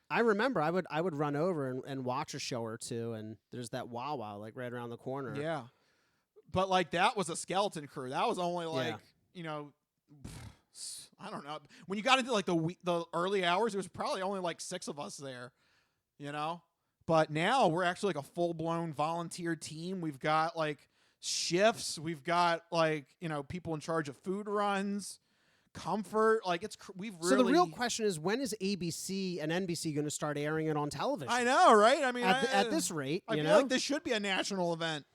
I remember I would run over and watch a show or two, and there's that Wawa like right around the corner. Yeah, but like that was a skeleton crew. That was only like I don't know. When you got into like the early hours, it was probably only like 6 of us there. But now we're actually like a full blown volunteer team. We've got like shifts. We've got like people in charge of food runs, comfort. Like we've really. So the real question is, when is ABC and NBC going to start airing it on television? I know, right? I mean, at this rate, I feel like this should be a national event.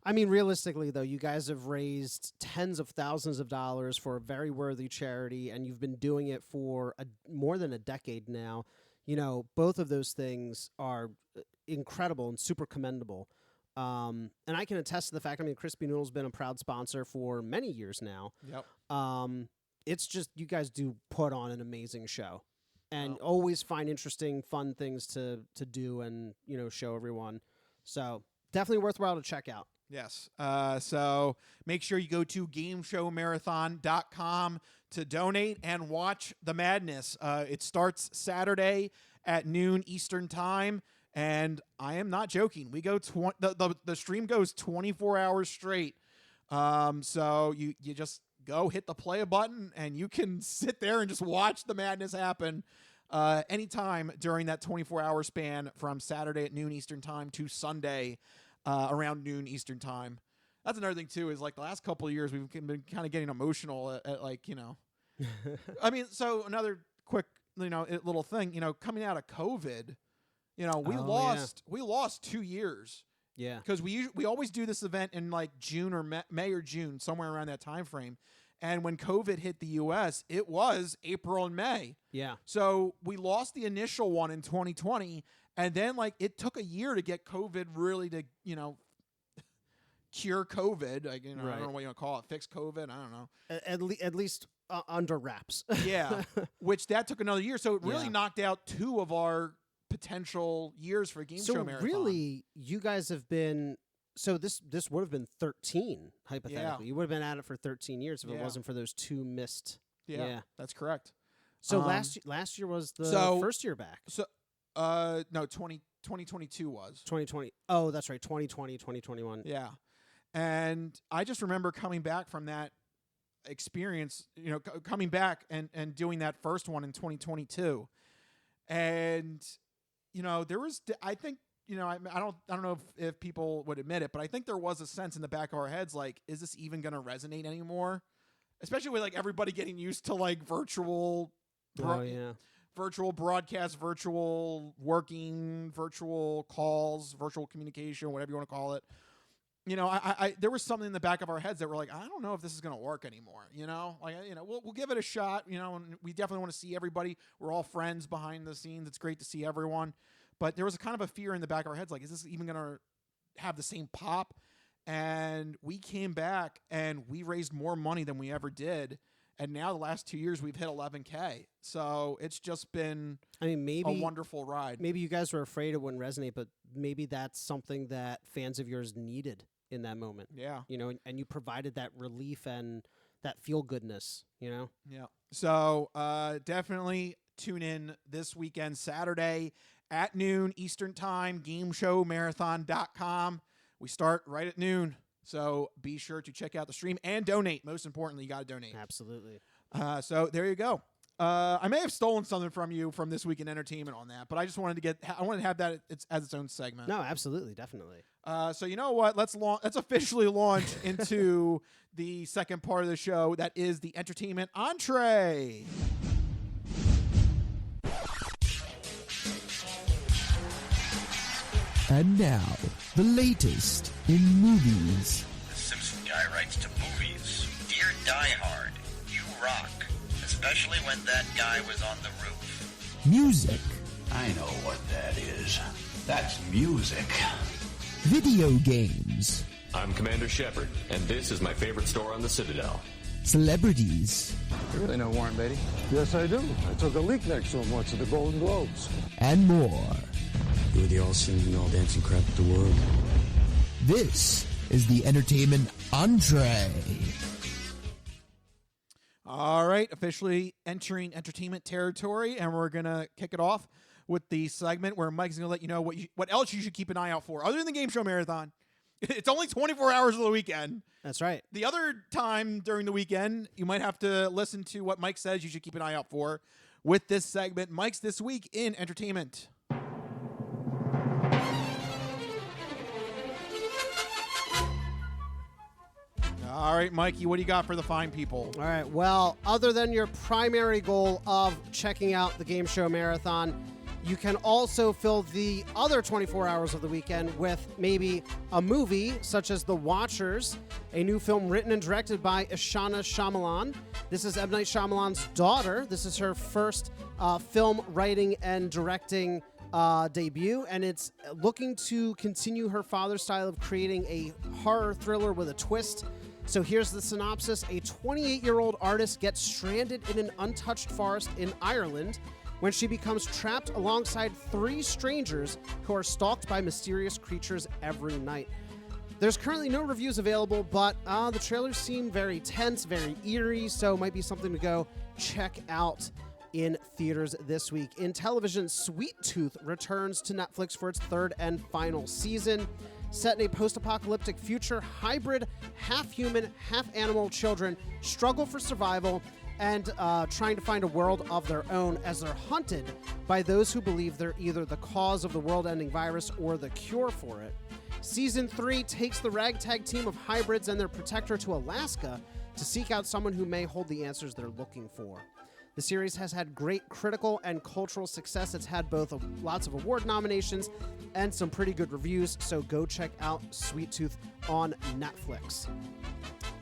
I mean, realistically, though, you guys have raised tens of thousands of dollars for a very worthy charity, and you've been doing it for more than a decade now. Both of those things are incredible and super commendable. And I can attest to the fact, Crispy Noodle's been a proud sponsor for many years now. Yep. It's just you guys do put on an amazing show and always find interesting, fun things to do and, show everyone. So definitely worthwhile to check out. Yes. So make sure you go to gameshowmarathon.com to donate and watch the madness. It starts Saturday at noon Eastern time. And I am not joking. We go the stream goes 24 hours straight. So you just go hit the play button and you can sit there and just watch the madness happen anytime during that 24-hour span from Saturday at noon Eastern time to Sunday around noon Eastern time. That's another thing too, is like the last couple of years we've been kind of getting emotional at so another quick little thing, coming out of COVID. We lost 2 years. Yeah. Because we always do this event in like June or May or June, somewhere around that time frame. And when COVID hit the U.S., it was April and May. Yeah. So we lost the initial one in 2020, and then like it took a year to get COVID really to cure COVID. Like, I Right. don't know what you want to call it. Fix COVID. I don't know. At least under wraps. Yeah, which that took another year. So it really Yeah. knocked out 2 of our potential years for Game Show So Marathon. really, you guys have been. So this would have been 13 hypothetically. Yeah. You would have been at it for 13 years if it Yeah. wasn't for those 2 missed. Yeah, that's correct. So last year was the first year back. So no, 2022 was. 2020. Oh, that's right. 2020, 2021. Yeah. And I just remember coming back from that experience, coming back and doing that first one in 2022. And, there was, I think, I don't know if people would admit it, but I think there was a sense in the back of our heads, like, is this even going to resonate anymore? Especially with like everybody getting used to like virtual broadcast, virtual working, virtual calls, virtual communication, whatever you want to call it. There was something in the back of our heads that were like, I don't know if this is going to work anymore. We'll give it a shot. And we definitely want to see everybody. We're all friends behind the scenes. It's great to see everyone, but there was a kind of a fear in the back of our heads, like, is this even going to have the same pop? And we came back and we raised more money than we ever did. And now the last 2 years we've hit 11K. So it's just been a wonderful ride. Maybe you guys were afraid it wouldn't resonate, but maybe that's something that fans of yours needed in that moment. Yeah. And you provided that relief and that feel goodness, Yeah. So definitely tune in this weekend, Saturday at noon Eastern Time, GameShowMarathon.com. We start right at noon, so be sure to check out the stream and donate. Most importantly, you got to donate. Absolutely. So there you go. I may have stolen something from you from This Week in Entertainment on that, but I just wanted to have that as its own segment. No, absolutely, definitely. So you know what? Let's officially launch into the second part of the show. That is the entertainment entree. And now, the latest in movies. The Simpson guy writes to movies. Dear Die Hard, you rock. Especially when that guy was on the roof. Music. I know what that is. That's music. Video games. I'm Commander Shepard, and this is my favorite store on the Citadel. Celebrities. You really know Warren Beatty? Yes, I do. I took a leak next to him once at the Golden Globes. And more. You were the all-singing, all-dancing crap of the world. This is the entertainment entree. All right, officially entering entertainment territory, and we're going to kick it off with the segment where Mike's going to let you know what else you should keep an eye out for. Other than the Game Show Marathon, it's only 24 hours of the weekend. That's right. The other time during the weekend, you might have to listen to what Mike says you should keep an eye out for with this segment, Mike's This Week in Entertainment. All right, Mikey, what do you got for the fine people? All right, well, other than your primary goal of checking out the Game Show Marathon, you can also fill the other 24 hours of the weekend with maybe a movie such as The Watchers, a new film written and directed by Ishana Shyamalan. This is M. Night Shyamalan's daughter. This is her first film writing and directing debut, and it's looking to continue her father's style of creating a horror thriller with a twist. So here's the synopsis. A 28-year-old artist gets stranded in an untouched forest in Ireland when she becomes trapped alongside 3 strangers who are stalked by mysterious creatures every night. There's currently no reviews available, but the trailers seem very tense, very eerie, so it might be something to go check out in theaters this week. In television, Sweet Tooth returns to Netflix for its 3rd and final season. Set in a post-apocalyptic future, hybrid, half-human, half-animal children struggle for survival and trying to find a world of their own as they're hunted by those who believe they're either the cause of the world-ending virus or the cure for it. Season 3 takes the ragtag team of hybrids and their protector to Alaska to seek out someone who may hold the answers they're looking for. The series has had great critical and cultural success. It's had both lots of award nominations and some pretty good reviews, so go check out Sweet Tooth on Netflix.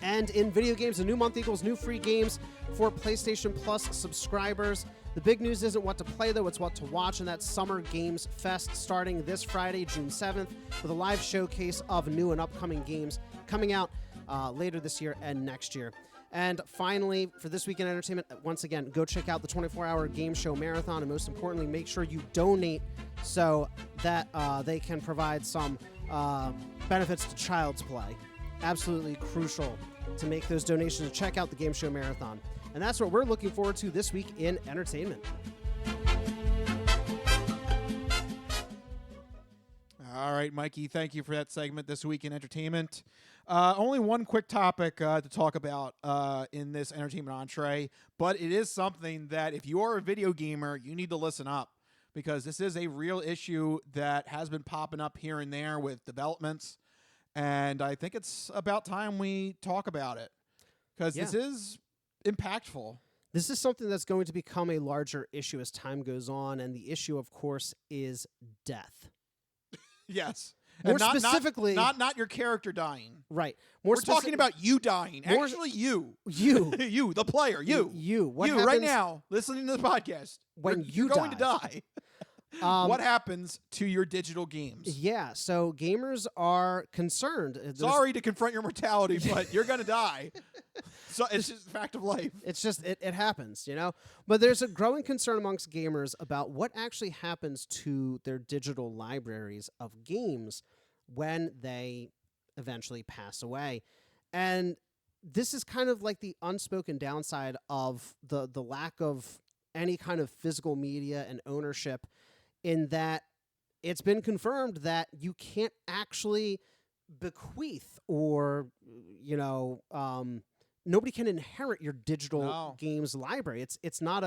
And in video games, a new month equals new free games for PlayStation Plus subscribers. The big news isn't what to play, though. It's what to watch, and that's Summer Games Fest starting this Friday, June 7th, with a live showcase of new and upcoming games coming out later this year and next year. And finally, for this weekend entertainment, once again, go check out the 24-hour game show marathon, and most importantly, make sure you donate so that they can provide some benefits to Child's Play. Absolutely crucial to make those donations. Check out the game show marathon. And that's what we're looking forward to this week in entertainment. All right, Mikey, thank you for that segment this week in entertainment. Only one quick topic to talk about in this entertainment entree, but it is something that if you are a video gamer, you need to listen up, because this is a real issue that has been popping up here and there with developments, and I think it's about time we talk about it, because this is impactful. This is something that's going to become a larger issue as time goes on, and the issue, of course, is death. Yes. More and not, specifically... Not your character dying. Right. We're talking about you dying. Actually, you. You. You, the player. You. You. What you, right now, listening to the podcast. When you're going to die. What happens to your digital games? Yeah, so gamers are concerned. Sorry to confront your mortality, but you're going to die. So it's just a fact of life. It's just, it happens, you know? But there's a growing concern amongst gamers about what actually happens to their digital libraries of games when they eventually pass away. And this is kind of like the unspoken downside of the lack of any kind of physical media and ownership, in that it's been confirmed that you can't actually bequeath or, you know, nobody can inherit your digital games library. It's not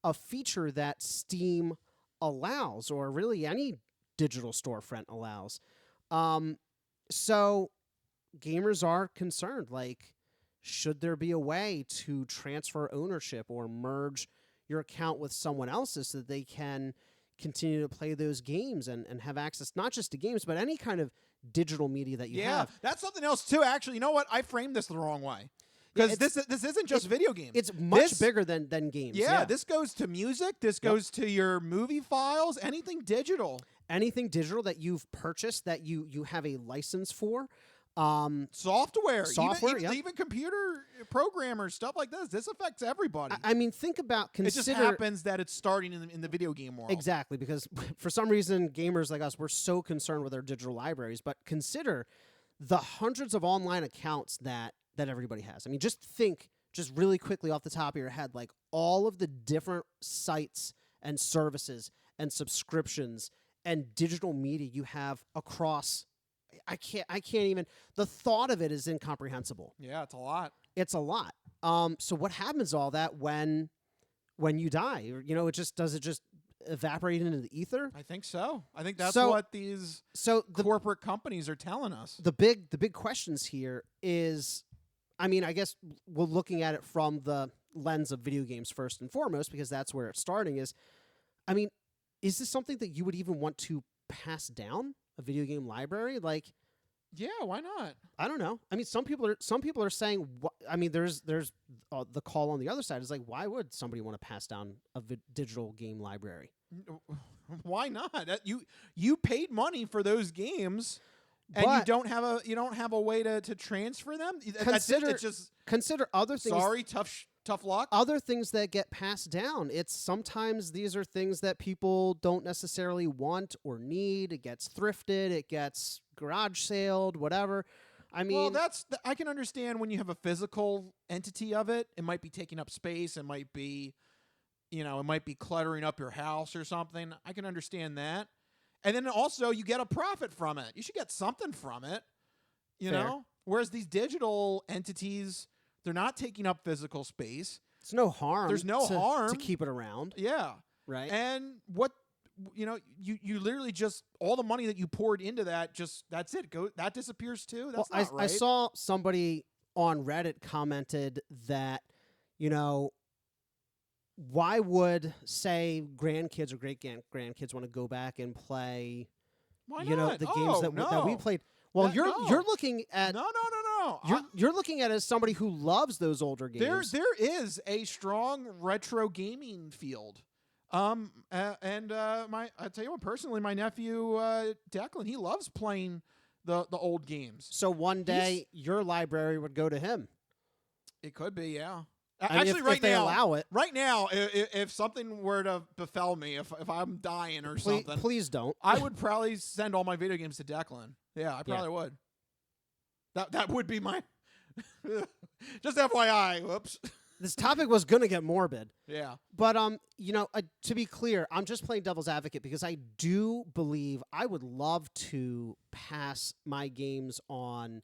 a feature that Steam allows, or really any digital storefront allows. So gamers are concerned, like, should there be a way to transfer ownership or merge your account with someone else's so that they can continue to play those games and have access not just to games, but any kind of digital media that you have. Yeah, that's something else too. Actually, you know what? I framed this the wrong way. Because this isn't just video games. It's much bigger than games. Yeah, this goes to music. This goes to your movie files. Anything digital. Anything digital that you've purchased that you have a license for. Software, even computer programmers, stuff like this. This affects everybody. I mean, think about it just happens that it's starting in the video game world. Exactly, because for some reason, gamers like us, we're so concerned with our digital libraries. But consider the hundreds of online accounts that everybody has. I mean, just think, just really quickly off the top of your head, like all of the different sites and services and subscriptions and digital media you have across. I can't even, the thought of it is incomprehensible. Yeah, it's a lot. It's a lot. So what happens to all that when you die? You know, does it just evaporate into the ether? I think so. I think that's what these corporate companies are telling us. The big questions here is, I mean, I guess we're looking at it from the lens of video games first and foremost, because that's where it's starting is, I mean, is this something that you would even want to pass down? A video game library? Like, yeah, why not? I don't know. I mean, some people are saying, I mean, there's the call on the other side is like, why would somebody want to pass down a digital game library? Why not? You paid money for those games, and you don't have a way to transfer them. Consider other things. Sorry, tough luck. Other things that get passed down. It's sometimes these are things that people don't necessarily want or need. It gets thrifted. It gets garage saled, whatever. I mean, well, I can understand when you have a physical entity of it. It might be taking up space. It might be, it might be cluttering up your house or something. I can understand that. And then also you get a profit from it. You should get something from it, you know? Whereas these digital entities, they're not taking up physical space. It's no harm. There's no harm to keep it around. Yeah. Right. And you literally just, all the money that you poured into that, that's it. That disappears too. That's not right. I saw somebody on Reddit commented that, why would, say, grandkids or great-grandkids want to go back and play, the games that we played? Well, you're looking at... No. no. You're looking at it as somebody who loves those older games. There is a strong retro gaming field. I tell you what, personally, my nephew Declan, he loves playing the old games. So one day your library would go to him. It could be, yeah. I mean, Actually, if they allow it. Right now, if something were to befell me, if I'm dying or something, please don't. I would probably send all my video games to Declan. Yeah, I probably would. That would be my. Just FYI. Whoops. This topic was going to get morbid. Yeah. But to be clear, I'm just playing devil's advocate because I do believe I would love to pass my games on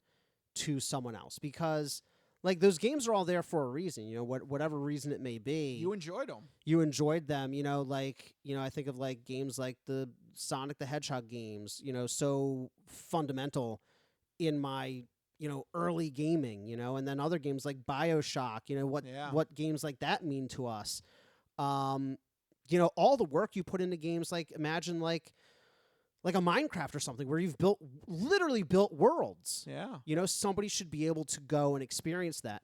to someone else because. Like, those games are all there for a reason, whatever reason it may be. You enjoyed them. You enjoyed them, I think of, like, games like the Sonic the Hedgehog games, so fundamental in my, early gaming, and then other games like BioShock, what games like that mean to us. All the work you put into games, like, imagine, like a Minecraft or something where you've literally built worlds. Yeah. Somebody should be able to go and experience that.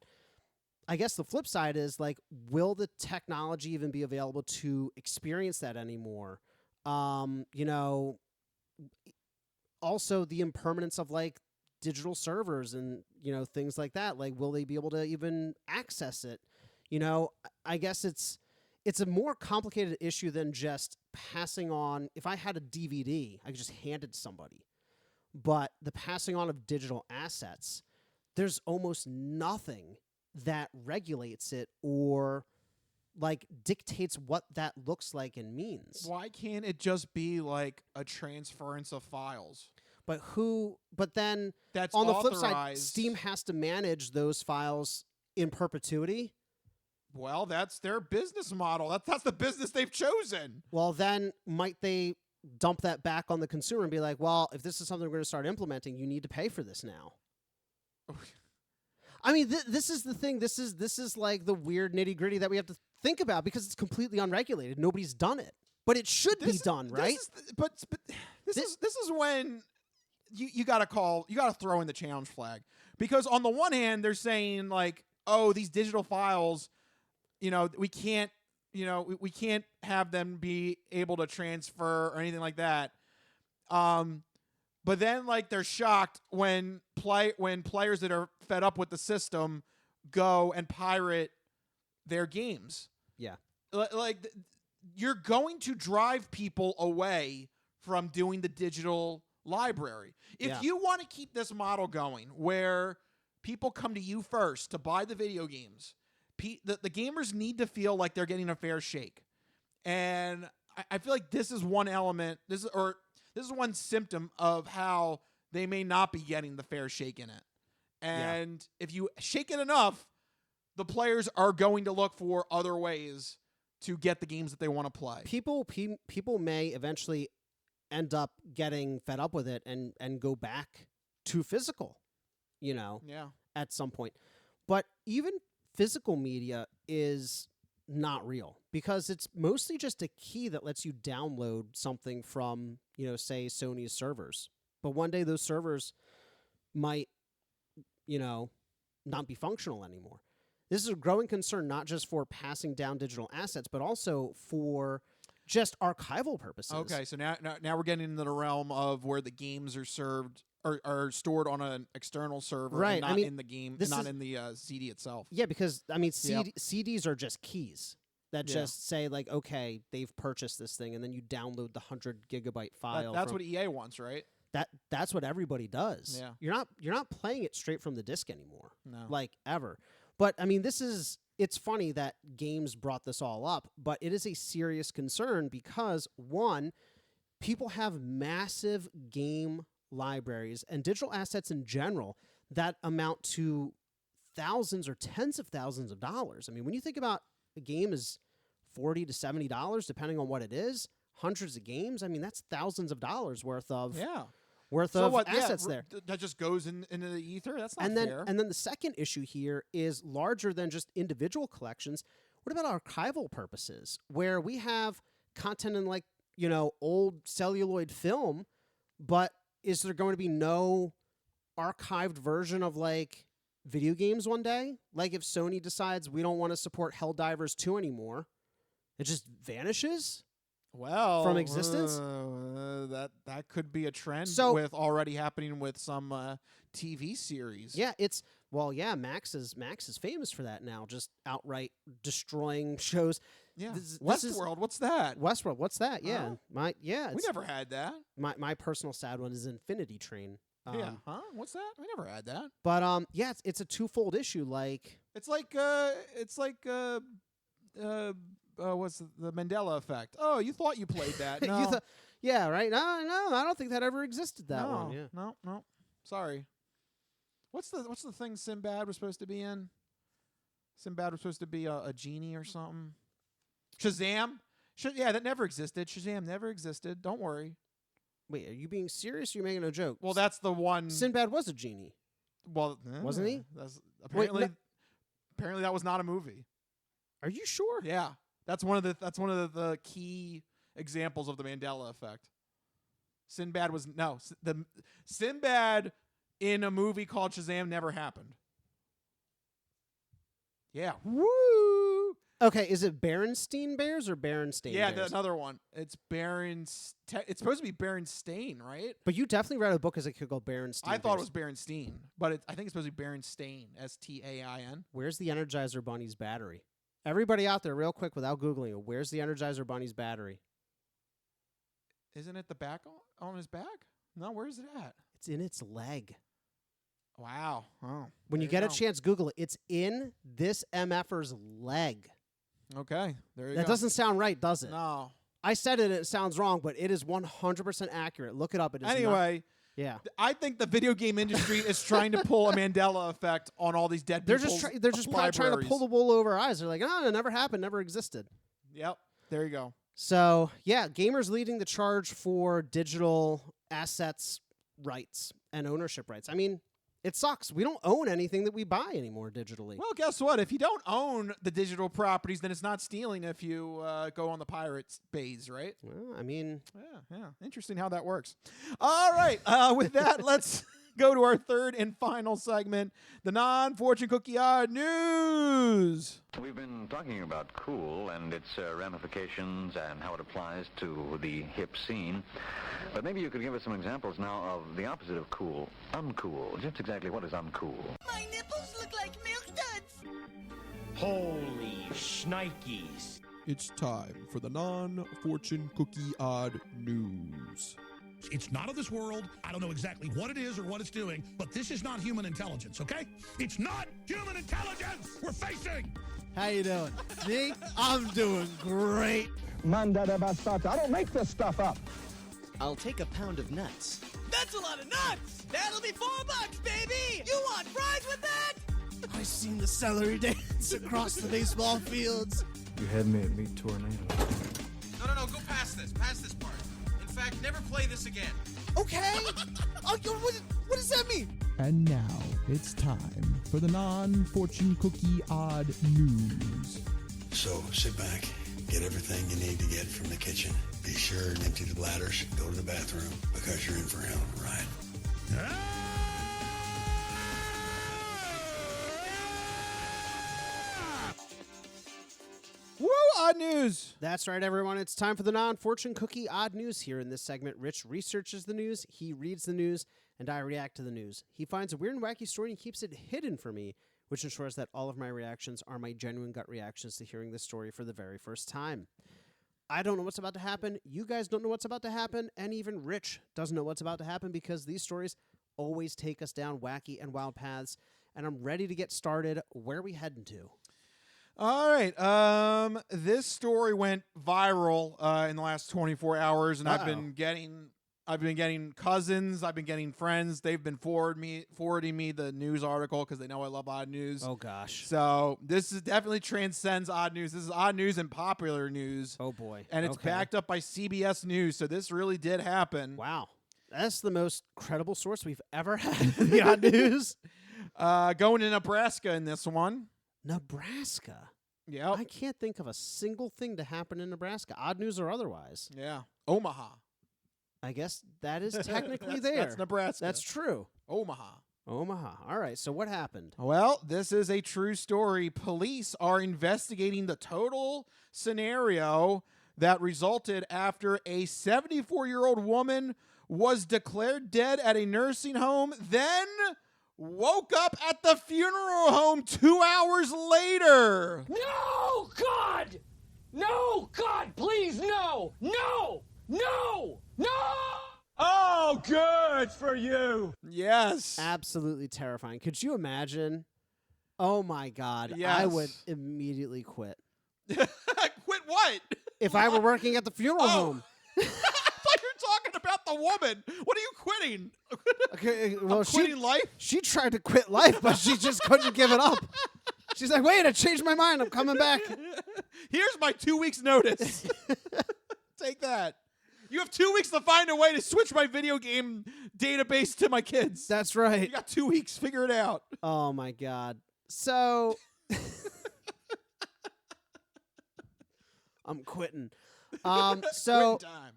I guess the flip side is, like, will the technology even be available to experience that anymore? Also the impermanence of, like, digital servers and, things like that. Like, will they be able to even access it? I guess it's a more complicated issue than just passing on. If I had a DVD, I could just hand it to somebody. But the passing on of digital assets, there's almost nothing that regulates it or like dictates what that looks like and means. Why can't it just be like a transference of files? But then that's on the authorized. flip side, Steam has to manage those files in perpetuity. Well, that's their business model. That's the business they've chosen. Well, then might they dump that back on the consumer and be like, well, if this is something we're going to start implementing, you need to pay for this now. I mean, this is the thing. This is like the weird nitty gritty that we have to think about because it's completely unregulated. Nobody's done it, but it should be done, right? This is when you got to throw in the challenge flag because on the one hand they're saying like, oh, these digital files, we can't have them be able to transfer or anything like that. But then like they're shocked when players that are fed up with the system go and pirate their games. Yeah. Like you're going to drive people away from doing the digital library. If you want to keep this model going where people come to you first to buy the video games, the gamers need to feel like they're getting a fair shake. And I feel like this is one element, this is one symptom of how they may not be getting the fair shake in it. And if you shake it enough, the players are going to look for other ways to get the games that they want to play. People may eventually end up getting fed up with it and go back to physical, at some point. But even physical media is not real because it's mostly just a key that lets you download something from, say Sony's servers. But one day those servers might, not be functional anymore. This is a growing concern, not just for passing down digital assets, but also for just archival purposes. Okay, so now we're getting into the realm of where the games are served or are stored on an external server, right? And not in the game, not in the CD itself. Yeah, because CDs are just keys that just say like, okay, they've purchased this thing, and then you download the 100 gigabyte file. That's what EA wants, right? That's what everybody does. Yeah, you're not playing it straight from the disc anymore. No, like ever. But I mean, it's funny that games brought this all up, but it is a serious concern because one, people have massive game libraries and digital assets in general that amount to thousands or tens of thousands of dollars. I mean, when you think about a game is $40 to $70, depending on what it is, hundreds of games, I mean, that's thousands of dollars worth of assets there. That just goes into the ether. That's not fair. And then the second issue here is larger than just individual collections. What about archival purposes, where we have content in like old celluloid film, but is there going to be no archived version of like video games one day. Like if Sony decides we don't want to support Helldivers 2 anymore, it just vanishes from existence. That could be a trend with already happening with some TV series. Yeah, Max is famous for that now, just outright destroying shows. Yeah, Westworld. What's that? Westworld. What's that? Yeah, we never had that. My personal sad one is Infinity Train. What's that? We never had that. But it's a twofold issue. Like it's like what's the Mandela effect? Oh, you thought you played that? No. Yeah, right. No, I don't think that ever existed. That one. Yeah. No. Sorry. What's the thing Sinbad was supposed to be in? Sinbad was supposed to be a genie or something. Shazam? That never existed. Shazam never existed. Don't worry. Wait, are you being serious? Or are you making a joke? Well, that's the one. Sinbad was a genie. Well, wasn't he? That's apparently that was not a movie. Are you sure? Yeah, that's one of the key examples of the Mandela effect. Sinbad was the Sinbad in a movie called Shazam never happened. Yeah. Woo! Okay, is it Berenstein Bears or Berenstain Bears? Another one. It's It's supposed to be Berenstain, right? But you definitely read a book as a kid called Berenstein. I thought it was Berenstein, but I think it's supposed to be Berenstain, Stain. Where's the Energizer Bunny's battery? Everybody out there, real quick, without Googling it, where's the Energizer Bunny's battery? Isn't it the back on his back? No, where's it at? It's in its leg. Wow. Oh. When you get a chance, Google it. It's in this MFer's leg. Okay, there you go. That doesn't sound right, does it? No. I said it sounds wrong, but it is 100% accurate. Look it up. It is anyway, yeah. I think the video game industry is trying to pull a Mandela effect on all these dead people. They're just probably trying to pull the wool over our eyes. They're like, it never happened, never existed. Yep, there you go. So, yeah, gamers leading the charge for digital assets rights and ownership rights. I mean, it sucks. We don't own anything that we buy anymore digitally. Well, guess what? If you don't own the digital properties, then it's not stealing if you go on the Pirates Bays, right? Well, I mean... Yeah. Interesting how that works. All right. With that, let's go to our third and final segment, the non-fortune cookie odd news. We've been talking about cool and its ramifications and how it applies to the hip scene. But maybe you could give us some examples now of the opposite of cool, uncool. Just exactly what is uncool? My nipples look like milk duds. Holy shnikes. It's time for the non-fortune cookie odd news. It's not of this world. I don't know exactly what it is or what it's doing, but this is not human intelligence, okay? It's not human intelligence we're facing. How you doing? Me? I'm doing great. Manda basata. I don't make this stuff up. I'll take a pound of nuts. That's a lot of nuts! That'll be $4, baby! You want fries with that? I seen the celery dance across the baseball fields. You had me at Meat Tornado. No, go past this. Past this part. In fact, never play this again. Okay. What does that mean? And now it's time for the non-fortune cookie odd news. So sit back, get everything you need to get from the kitchen. Be sure and empty the bladders. Go to the bathroom because you're in for a hell of a ride. Woo! Odd news. That's right, everyone. It's time for the non-fortune cookie odd news. Here in this segment, Rich researches the news, he reads the news, and I react to the news. He finds a weird and wacky story and keeps it hidden for me, which ensures that all of my reactions are my genuine gut reactions to hearing the story for the very first time. I don't know what's about to happen. You guys don't know what's about to happen. And even Rich doesn't know what's about to happen because these stories always take us down wacky and wild paths. And I'm ready to get started. Where are we heading to? All right. This story went viral in the last 24 hours, and I've been getting cousins, I've been getting friends. They've been forwarding me the news article because they know I love odd news. Oh gosh. So this is definitely transcends odd news. This is odd news and popular news. Oh boy. And it's backed up by CBS News. So this really did happen. Wow. That's the most credible source we've ever had in the odd news. Going to Nebraska in this one. Nebraska? Yeah. I can't think of a single thing to happen in Nebraska, odd news or otherwise. Yeah. Omaha. I guess that is technically there. That's Nebraska. That's true. Omaha. Omaha. All right. So what happened? Well, this is a true story. Police are investigating the total scenario that resulted after a 74-year-old woman was declared dead at a nursing home, then woke up at the funeral home 2 hours later. No, God! No, God, please, no! No! No! No! Oh, good for you. Yes. Absolutely terrifying. Could you imagine? Oh, my God. Yes. I would immediately quit. Quit what? If I were working at the funeral home. I thought you were talking about the woman. What are you quitting? Okay, well, quitting life? She tried to quit life, but she just couldn't give it up. She's like, wait, I changed my mind. I'm coming back. Here's my 2 weeks notice. Take that. You have 2 weeks to find a way to switch my video game database to my kids. That's right. You got 2 weeks. Figure it out. Oh, my God. So I'm quitting.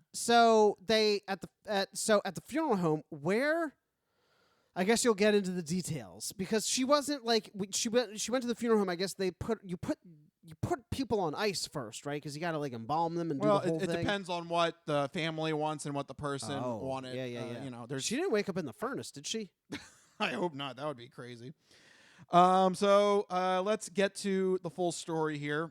So they at the funeral home where I guess you'll get into the details because she wasn't like she went to the funeral home. I guess you put people on ice first, right? Because you got to like embalm them and do the whole thing. It depends on what the family wants and what the person wanted. Yeah. You know, she didn't wake up in the furnace, did she? I hope not. That would be crazy. So let's get to the full story here.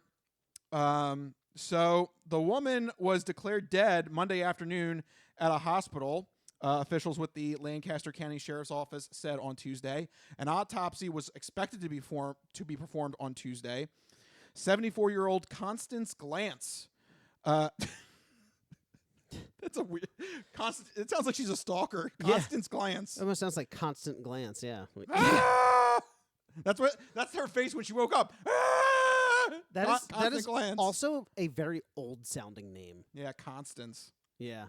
So the woman was declared dead Monday afternoon at a hospital. Officials with the Lancaster County Sheriff's Office said on Tuesday. An autopsy was expected to be performed on Tuesday. 74-year-old Constance Glantz. That's a weird. It sounds like she's a stalker. Constance Glantz. It almost sounds like Constant Glance. Yeah. That's her face when she woke up. That is also a very old-sounding name. Yeah, Constance. Yeah.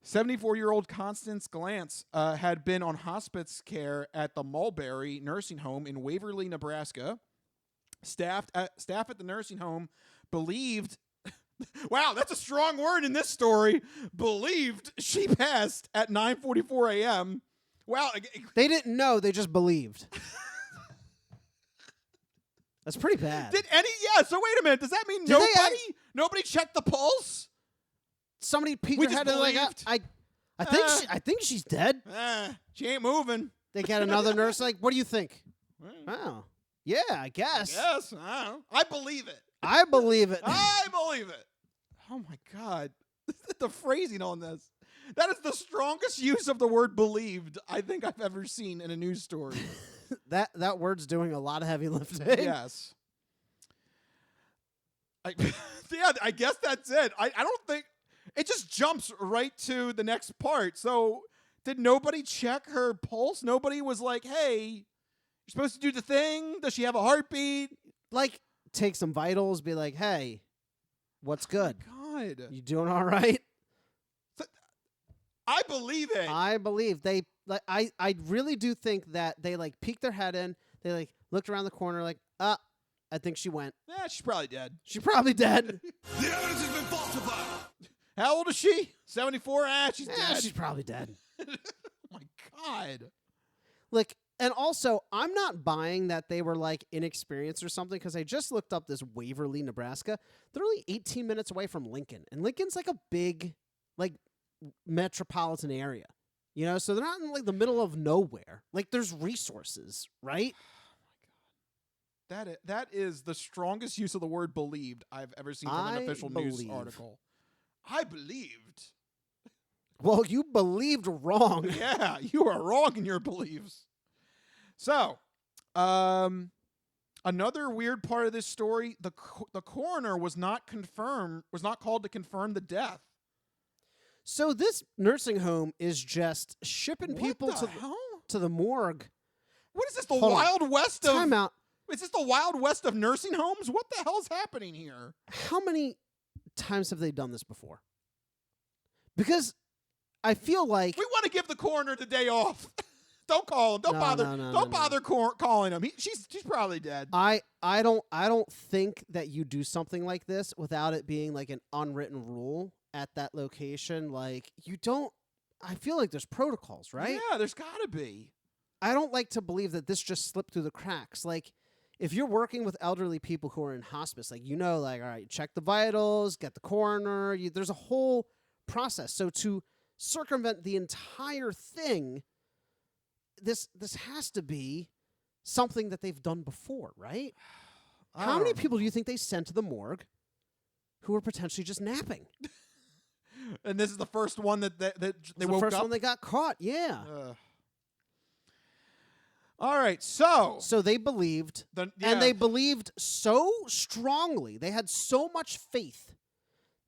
74-year-old Constance Glantz had been on hospice care at the Mulberry Nursing Home in Waverly, Nebraska. Staff at the nursing home believed, wow, that's a strong word in this story, believed she passed at 9:44 a.m. Wow. They didn't know, they just believed. That's pretty bad. So wait a minute. Does that mean nobody checked the pulse? Somebody peeked her head and like, I think she's dead. She ain't moving. They get another nurse like, what do you think? Oh, yeah, I guess. Yes, I believe it. I believe it. I believe it. Oh my God. The phrasing on this. That is the strongest use of the word believed I think I've ever seen in a news story. That word's doing a lot of heavy lifting. Yes. I guess that's it. I don't think it just jumps right to the next part. So did nobody check her pulse? Nobody was like, hey, you're supposed to do the thing. Does she have a heartbeat? Like, take some vitals, be like, hey, what's good? Oh my God. You doing all right? I believe it. I believe they like. I really do think that they like peeked their head in. They like looked around the corner, like, I think she went. Yeah, she's probably dead. She's probably dead. The evidence has been falsified. How old is she? 74. She's dead. She's probably dead. Oh my God. Like, and also, I'm not buying that they were like inexperienced or something because I just looked up this Waverly, Nebraska. They're only 18 minutes away from Lincoln, and Lincoln's like a big, like, metropolitan area, you know, so they're not in like the middle of nowhere. Like there's resources, right? Oh my God, that is the strongest use of the word believed I've ever seen from an official news article. I believed. Well, you believed wrong. Yeah, you are wrong in your beliefs. So, another weird part of this story: the coroner was not called to confirm the death. So this nursing home is just shipping people to the morgue. What is this, the Wild West of... Time out. Is this the Wild West of nursing homes? What the hell's happening here? How many times have they done this before? Because I feel like... We want to give the coroner the day off. Don't call him. Don't bother calling him. She's probably dead. I don't think that you do something like this without it being like an unwritten rule at that location. Like, you don't... I feel like there's protocols, right? Yeah, there's got to be. I don't like to believe that this just slipped through the cracks. Like, if you're working with elderly people who are in hospice, like, all right, check the vitals, get the coroner. There's a whole process. So to circumvent the entire thing, this has to be something that they've done before, right? How many people do you think they sent to the morgue who were potentially just napping? And this is the first one that they woke up? The first one they got caught, yeah. All right, so they believed, and they believed so strongly, they had so much faith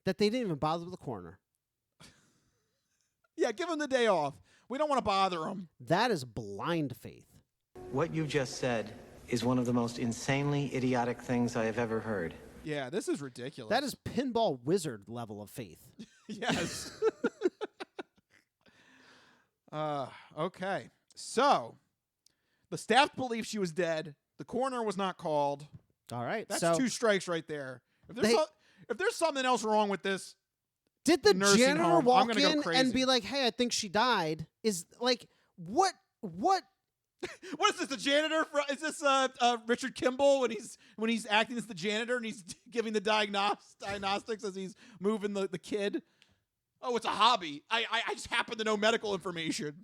that they didn't even bother with the coroner. Yeah, give them the day off. We don't want to bother them. That is blind faith. What you just said is one of the most insanely idiotic things I have ever heard. Yeah, this is ridiculous. That is pinball wizard level of faith. Yes. Okay. So, the staff believed she was dead. The coroner was not called. All right. That's 2 strikes right there. If there's something else wrong with this, did the janitor home, walk in and be like, "Hey, I think she died"? Is like what? What is this? The janitor? Is this Richard Kimball when he's acting as the janitor and he's giving the diagnostics as he's moving the kid? Oh, it's a hobby. I just happen to know medical information.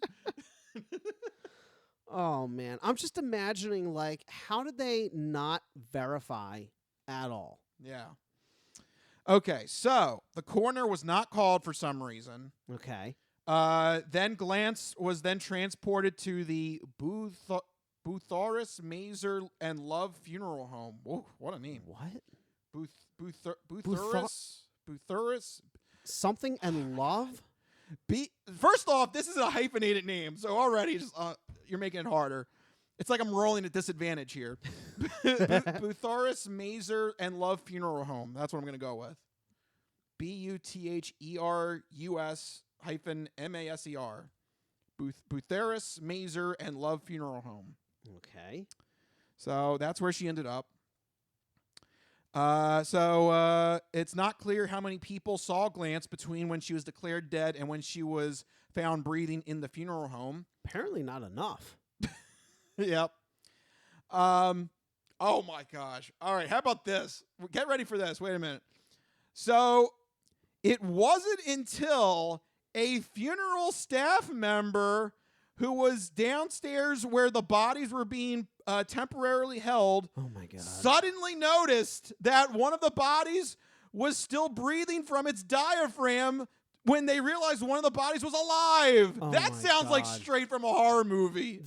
Oh man, I'm just imagining like how did they not verify at all? Yeah. Okay, so the coroner was not called for some reason. Okay. Then Glantz was then transported to the Buthoris Mazer and Love Funeral Home. Whoa, what a name! What? Buthoris something and Love. First off, this is a hyphenated name, so already just you're making it harder. It's like I'm rolling at disadvantage here. Buthoris Mazer and Love Funeral Home. That's what I'm going to go with. BUTHERUS-MASER. Buthoris Mazer and Love Funeral Home. Okay. So that's where she ended up. So it's not clear how many people saw Glantz between when she was declared dead and when she was found breathing in the funeral home. Apparently not enough. Yep. Oh my gosh. All right. How about this? Get ready for this. Wait a minute. So it wasn't until a funeral staff member who was downstairs where the bodies were being temporarily held. Oh my God. Suddenly noticed that one of the bodies was still breathing from its diaphragm when they realized one of the bodies was alive. Oh that sounds like straight from a horror movie.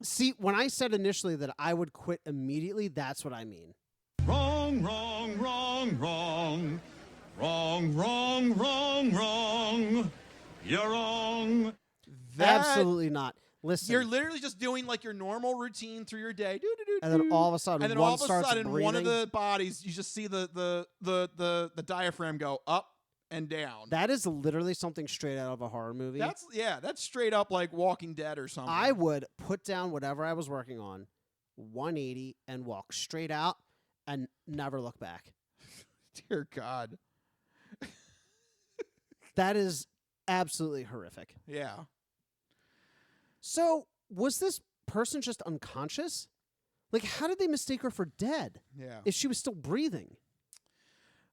See, when I said initially that I would quit immediately, that's what I mean. Wrong, wrong, wrong, wrong. Wrong, wrong, wrong, wrong. You're wrong. Absolutely not. Listen. You're literally just doing like your normal routine through your day. And then all of a sudden, one of the bodies, you just see the diaphragm go up and down. That is literally something straight out of a horror movie. That's straight up like Walking Dead or something. I would put down whatever I was working on, 180, and walk straight out and never look back. Dear God. That is absolutely horrific. Yeah. So, was this person just unconscious? Like, how did they mistake her for dead? Yeah. If she was still breathing?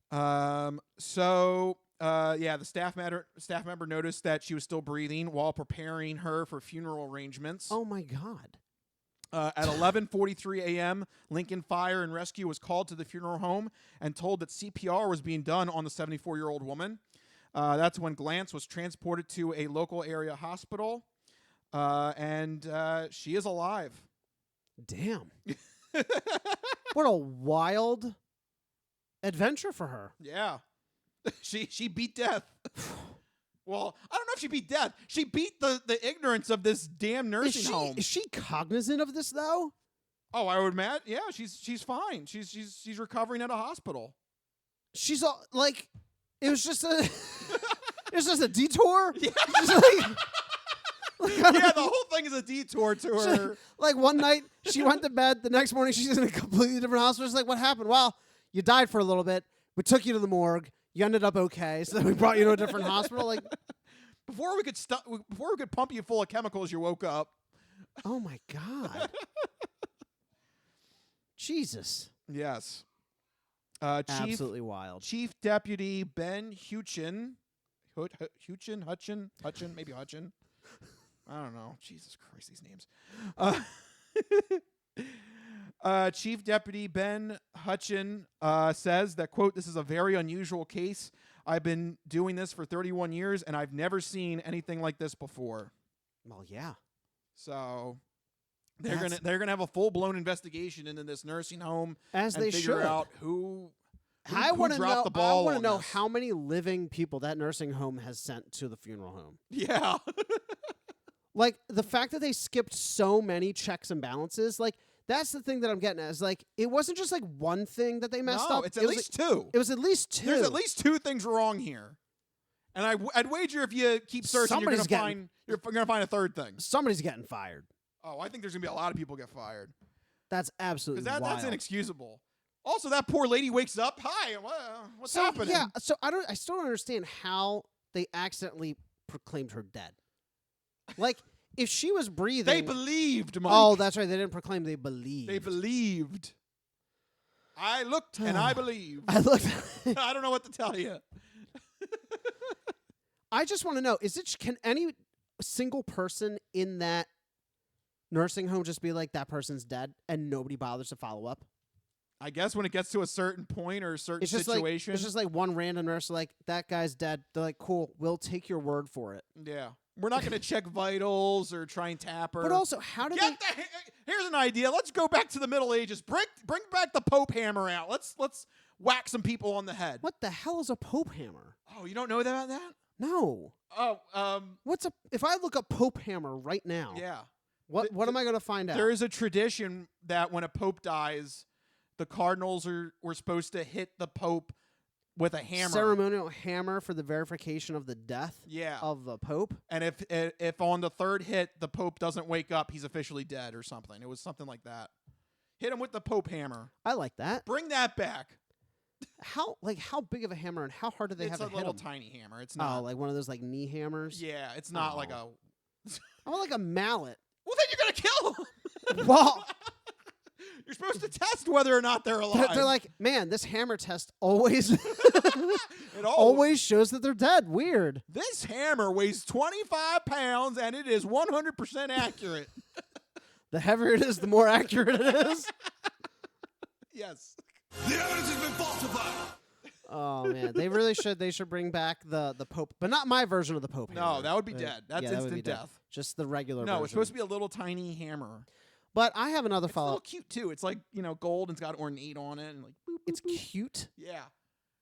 The staff member noticed that she was still breathing while preparing her for funeral arrangements. Oh my God. At 11:43 a.m., Lincoln Fire and Rescue was called to the funeral home and told that CPR was being done on the 74-year-old woman. That's when Glantz was transported to a local area hospital, and she is alive. Damn. What a wild adventure for her. Yeah. She beat death. Well, I don't know if she beat death. She beat the ignorance of this damn nursing home. Is she cognizant of this though? Oh, I would imagine. Yeah, she's fine. She's recovering at a hospital. She's all like, it was just a detour. Yeah. Yeah, the whole thing is a detour to her. Like one night she went to bed. The next morning she's in a completely different hospital. It's like, what happened? Well, you died for a little bit. We took you to the morgue. You ended up okay, so we brought you to a different hospital. Like before we could pump you full of chemicals, you woke up. Oh, my God. Jesus. Yes. Absolutely wild. Chief Deputy Ben Hutchin. Hutchin? Maybe Hutchin. I don't know. Jesus Christ, these names. Chief Deputy Ben Hutchin says that, quote, "This is a very unusual case. I've been doing this for 31 years, and I've never seen anything like this before." Well, yeah. So they're gonna have a full-blown investigation into this nursing home as and they figure should. out who I want to dropped know. the ball I want to on know this. how many living people that nursing home has sent to the funeral home. Yeah. Like, the fact that they skipped so many checks and balances, like, that's the thing that I'm getting at. Is like, it wasn't just like one thing that they messed up. It's at least two. It was at least two. There's at least two things wrong here. And I'd wager if you keep searching, you're gonna find a third thing. Somebody's getting fired. Oh, I think there's gonna be a lot of people get fired. That's absolutely wild. That's inexcusable. Also, that poor lady wakes up. Hi, what's happening? Yeah, so I still don't understand how they accidentally proclaimed her dead. Like, if she was breathing, they believed, Mike. Oh, that's right. They didn't proclaim. They believed. They believed. I looked and I believed. I looked. I don't know what to tell you. I just want to know: can any single person in that nursing home just be like, that person's dead, and nobody bothers to follow up? I guess when it gets to a certain point or a certain It's just situation, it's just like one random nurse, like, that guy's dead. They're like, cool, we'll take your word for it. Yeah, we're not going to check vitals or try and tap her. But also, how did Here's an idea. Let's go back to the Middle Ages. Bring back the Pope hammer out. Let's whack some people on the head. What the hell is a Pope hammer? Oh, you don't know about that? No. Oh, if I look up Pope hammer right now? Yeah. What am I going to find out? There is a tradition that when a pope dies, the cardinals were supposed to hit the pope with a hammer. Ceremonial hammer for the verification of the death of the pope. And if on the third hit the pope doesn't wake up, he's officially dead or something. It was something like that. Hit him with the pope hammer. I like that. Bring that back. How big of a hammer and how hard do they have to hit It's a little him? tiny hammer. It's not. Oh, like one of those like knee hammers? Yeah, it's not like a... I want like a mallet. Well, then you're going to kill them. Well... You're supposed to test whether or not they're alive. They're like, man, this hammer test always always shows that they're dead. Weird. This hammer weighs 25 pounds and it is 100% accurate. The heavier it is, the more accurate it is. Yes. The evidence has been falsified. Oh man, they really should. They should bring back the Pope, but not my version of the Pope hammer. No, that would be dead. That's that would be instant dead. death. Just the regular. No, version. it's supposed to be a little tiny hammer. But I have another It's a follow-up. little cute too. It's like, gold and it's got ornate on it and like boop, boop, It's boop. cute. Yeah.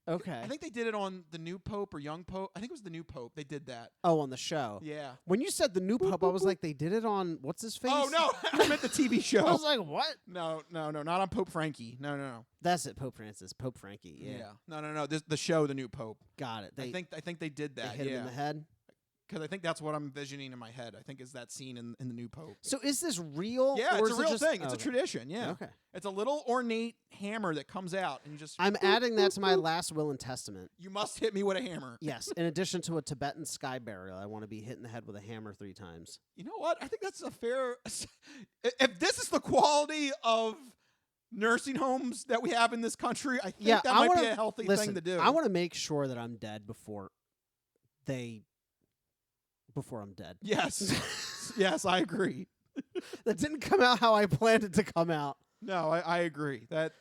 Okay. I think they did it on the new Pope or young Pope. I think it was the new Pope. They did that. Oh, on the show. Yeah. When you said the new Pope, I was like, they did it on what's his face? Oh no, I meant the TV show. I was like, what? No, not on Pope Frankie. No. That's it, Pope Francis, Pope Frankie. Yeah. No. The show, the new Pope. Got it. I think they did that. They hit him in the head. Because I think that's what I'm envisioning in my head. I think is that scene in the new Pope. So is this real? Yeah, or it's is a it real just, thing. It's okay. a tradition. Yeah. Okay. It's a little ornate hammer that comes out, and you just. I'm adding that to my last will and testament. You must hit me with a hammer. Yes. In addition to a Tibetan sky burial, I want to be hit in the head with a hammer 3 times. You know what? I think that's a fair. If this is the quality of nursing homes that we have in this country, I think that might be a healthy thing to do. I want to make sure that I'm dead before I'm dead. Yes. Yes, I agree. That didn't come out how I planned it to come out. No, I agree. But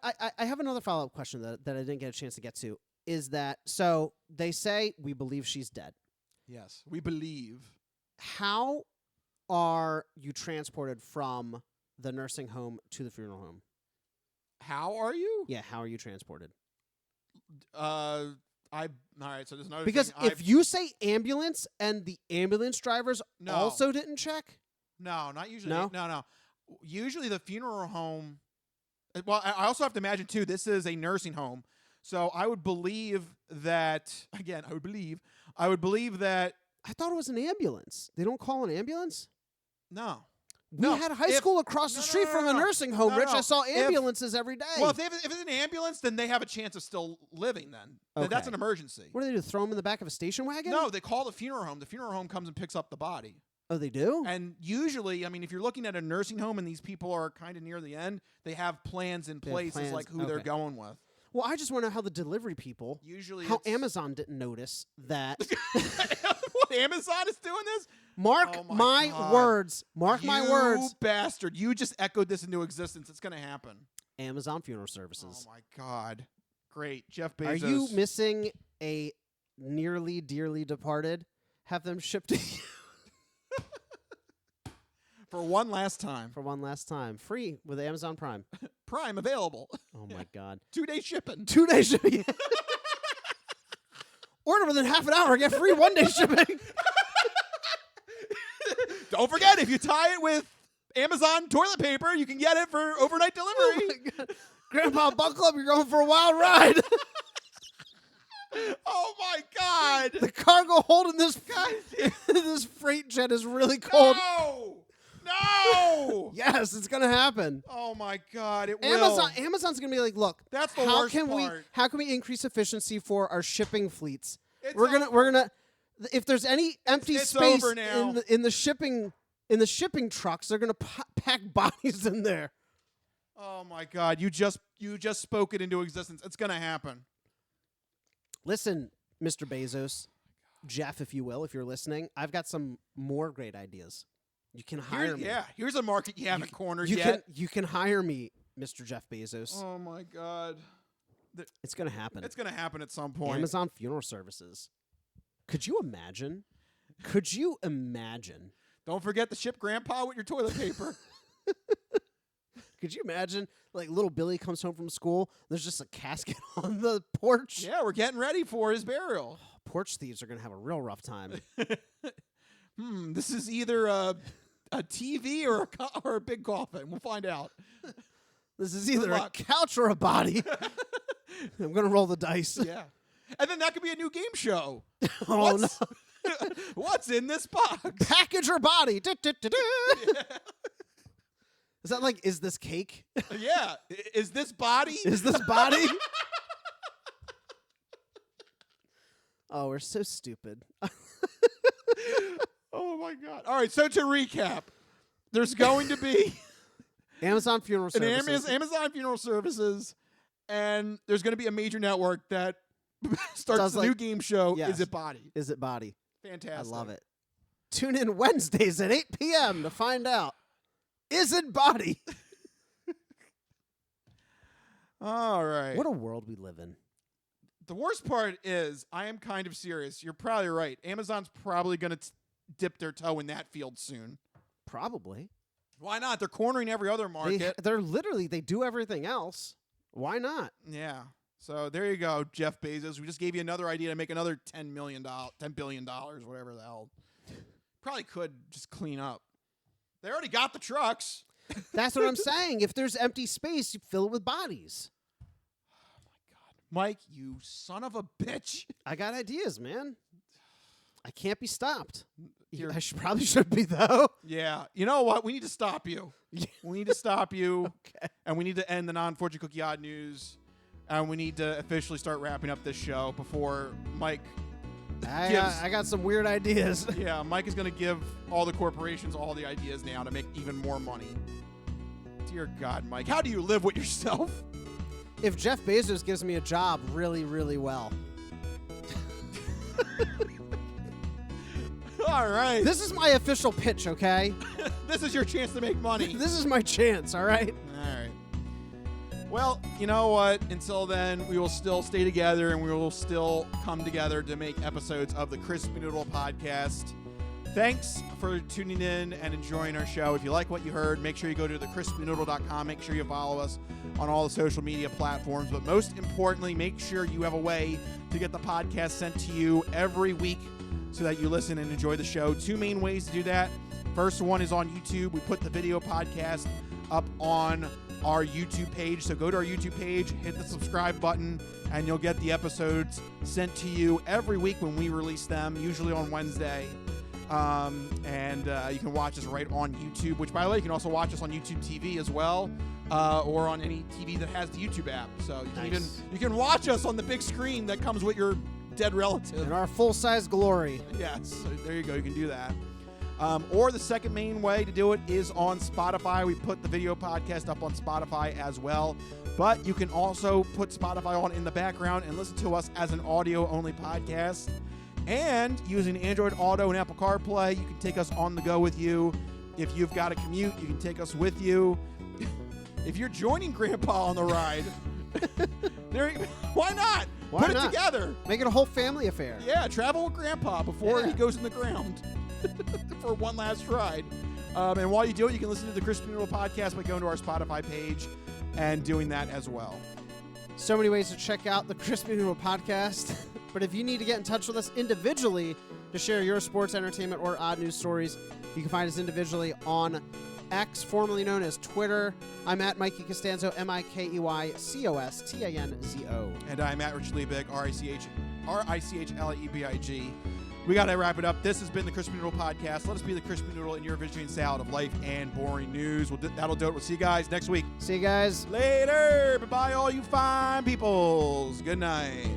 I have another follow-up question that I didn't get a chance to get to. Is that, so they say we believe she's dead. Yes, we believe. How are you transported from the nursing home to the funeral home? How are you? Yeah, how are you transported? All right, so there's another because thing. If you say ambulance and the ambulance drivers also didn't check? No, not usually. No? Usually the funeral home. Well, I also have to imagine too. This is a nursing home, so I would believe that. Again, I would believe that. I thought it was an ambulance. They don't call an ambulance? No. We had high school across the street from a nursing home, Rich. I saw ambulances every day. Well, if it's an ambulance, then they have a chance of still living then. Okay. That's an emergency. What do they do, throw them in the back of a station wagon? No, they call the funeral home. The funeral home comes and picks up the body. Oh, they do? And usually, I mean, if you're looking at a nursing home and these people are kind of near the end, they have plans in place as like who they're going with. Well, I just want to know how the delivery people, usually how Amazon didn't notice that. What, Amazon is doing this? Mark my words. Mark my words. You bastard. You just echoed this into existence. It's going to happen. Amazon Funeral Services. Oh, my God. Great. Jeff Bezos. Are you missing a nearly dearly departed? Have them shipped to you. For one last time. For one last time. Free with Amazon Prime. Prime available. Oh, my God. 2-day shipping. 2-day shipping. Order within half an hour. Get free 1-day shipping. Don't forget, if you tie it with Amazon toilet paper, you can get it for overnight delivery. Oh, my God. Grandpa, buckle up. You're going for a wild ride. Oh, my God. The cargo hold in this, this freight jet is really cold. No! Yes, it's going to happen. Oh, my God. It will. Amazon's going to be like, look, that's the worst part. How can we increase efficiency for our shipping fleets? We're gonna if there's any empty space in the shipping trucks, they're gonna pack bodies in there. Oh my God! You just spoke it into existence. It's gonna happen. Listen, Mr. Bezos, Jeff, if you will, if you're listening, I've got some more great ideas. You can hire me. Yeah, here's a market you haven't cornered yet. You can hire me, Mr. Jeff Bezos. Oh my God! It's gonna happen. It's gonna happen at some point. Amazon Funeral Services. Could you imagine? Could you imagine? Don't forget to ship Grandpa with your toilet paper. Could you imagine, like, little Billy comes home from school, there's just a casket on the porch? Yeah, we're getting ready for his burial. Porch thieves are going to have a real rough time. This is either a TV or a big coffin. We'll find out. This is either a couch or a body. I'm going to roll the dice. Yeah. And then that could be a new game show. Oh, no. What's in this box? Package or body? Yeah. Is that like, is this cake? Yeah. Is this body? Is this body? Oh, we're so stupid. Oh, my God. All right, so to recap, there's going to be Amazon Funeral Services. Amazon Funeral Services, and there's going to be a major network that starts the new game show, yes. Is It Body? Is It Body? Fantastic. I love it. Tune in Wednesdays at 8 p.m. to find out. Is it body? All right. What a world we live in. The worst part is, I am kind of serious. You're probably right. Amazon's probably going to dip their toe in that field soon. Probably. Why not? They're cornering every other market. They do everything else. Why not? Yeah. So there you go, Jeff Bezos. We just gave you another idea to make another $10 billion, whatever the hell. Probably could just clean up. They already got the trucks. That's what I'm saying. If there's empty space, you fill it with bodies. Oh, my God. Mike, you son of a bitch. I got ideas, man. I can't be stopped. I probably should be, though. Yeah. You know what? We need to stop you. We need to stop you. Okay. And we need to end the Non-Fortune Cookie Odd News. And we need to officially start wrapping up this show before Mike I got some weird ideas. Yeah, Mike is going to give all the corporations all the ideas now to make even more money. Dear God, Mike, how do you live with yourself? If Jeff Bezos gives me a job really, really well. All right. This is my official pitch, okay? This is your chance to make money. This is my chance, all right? All right. Well, you know what? Until then, we will still stay together and we will still come together to make episodes of the Crispy Noodle podcast. Thanks for tuning in and enjoying our show. If you like what you heard, make sure you go to thecrispynoodle.com. Make sure you follow us on all the social media platforms. But most importantly, make sure you have a way to get the podcast sent to you every week so that you listen and enjoy the show. Two main ways to do that. First one is on YouTube. We put the video podcast up on our YouTube page. So go to our YouTube page, hit the subscribe button, and you'll get the episodes sent to you every week when we release them, usually on Wednesday. And you can watch us right on YouTube, which, by the way, you can also watch us on YouTube TV as well, or on any TV that has the YouTube app. So you can you can watch us on the big screen that comes with your dead relative. In our full-size glory. Yes, so there you go. You can do that. Or the second main way to do it is on Spotify. We put the video podcast up on Spotify as well. But you can also put Spotify on in the background and listen to us as an audio-only podcast. And using Android Auto and Apple CarPlay, you can take us on the go with you. If you've got a commute, you can take us with you. If you're joining Grandpa on the ride, why not? Put it together. Make it a whole family affair. Yeah, travel with Grandpa before he goes in the ground for one last ride. And while you do it, you can listen to the Crispy Noodle podcast by going to our Spotify page and doing that as well. So many ways to check out the Crispy Noodle podcast. But if you need to get in touch with us individually to share your sports, entertainment, or odd news stories, you can find us individually on X, formerly known as Twitter. I'm at Mikey Costanzo, MikeyCostanzo. And I'm at Rich Liebig, RICHLIEBIG. We got to wrap it up. This has been the Crispy Noodle podcast. Let us be the Crispy Noodle in your vegetarian salad of life and boring news. That'll do it. We'll see you guys next week. See you guys later. Bye-bye, all you fine peoples. Good night.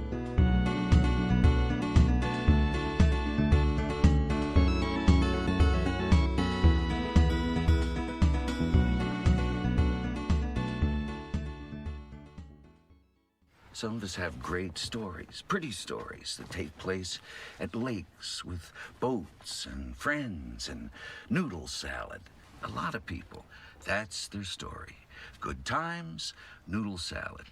Some of us have great stories, pretty stories that take place at lakes with boats and friends and noodle salad. A lot of people, that's their story. Good times, noodle salad.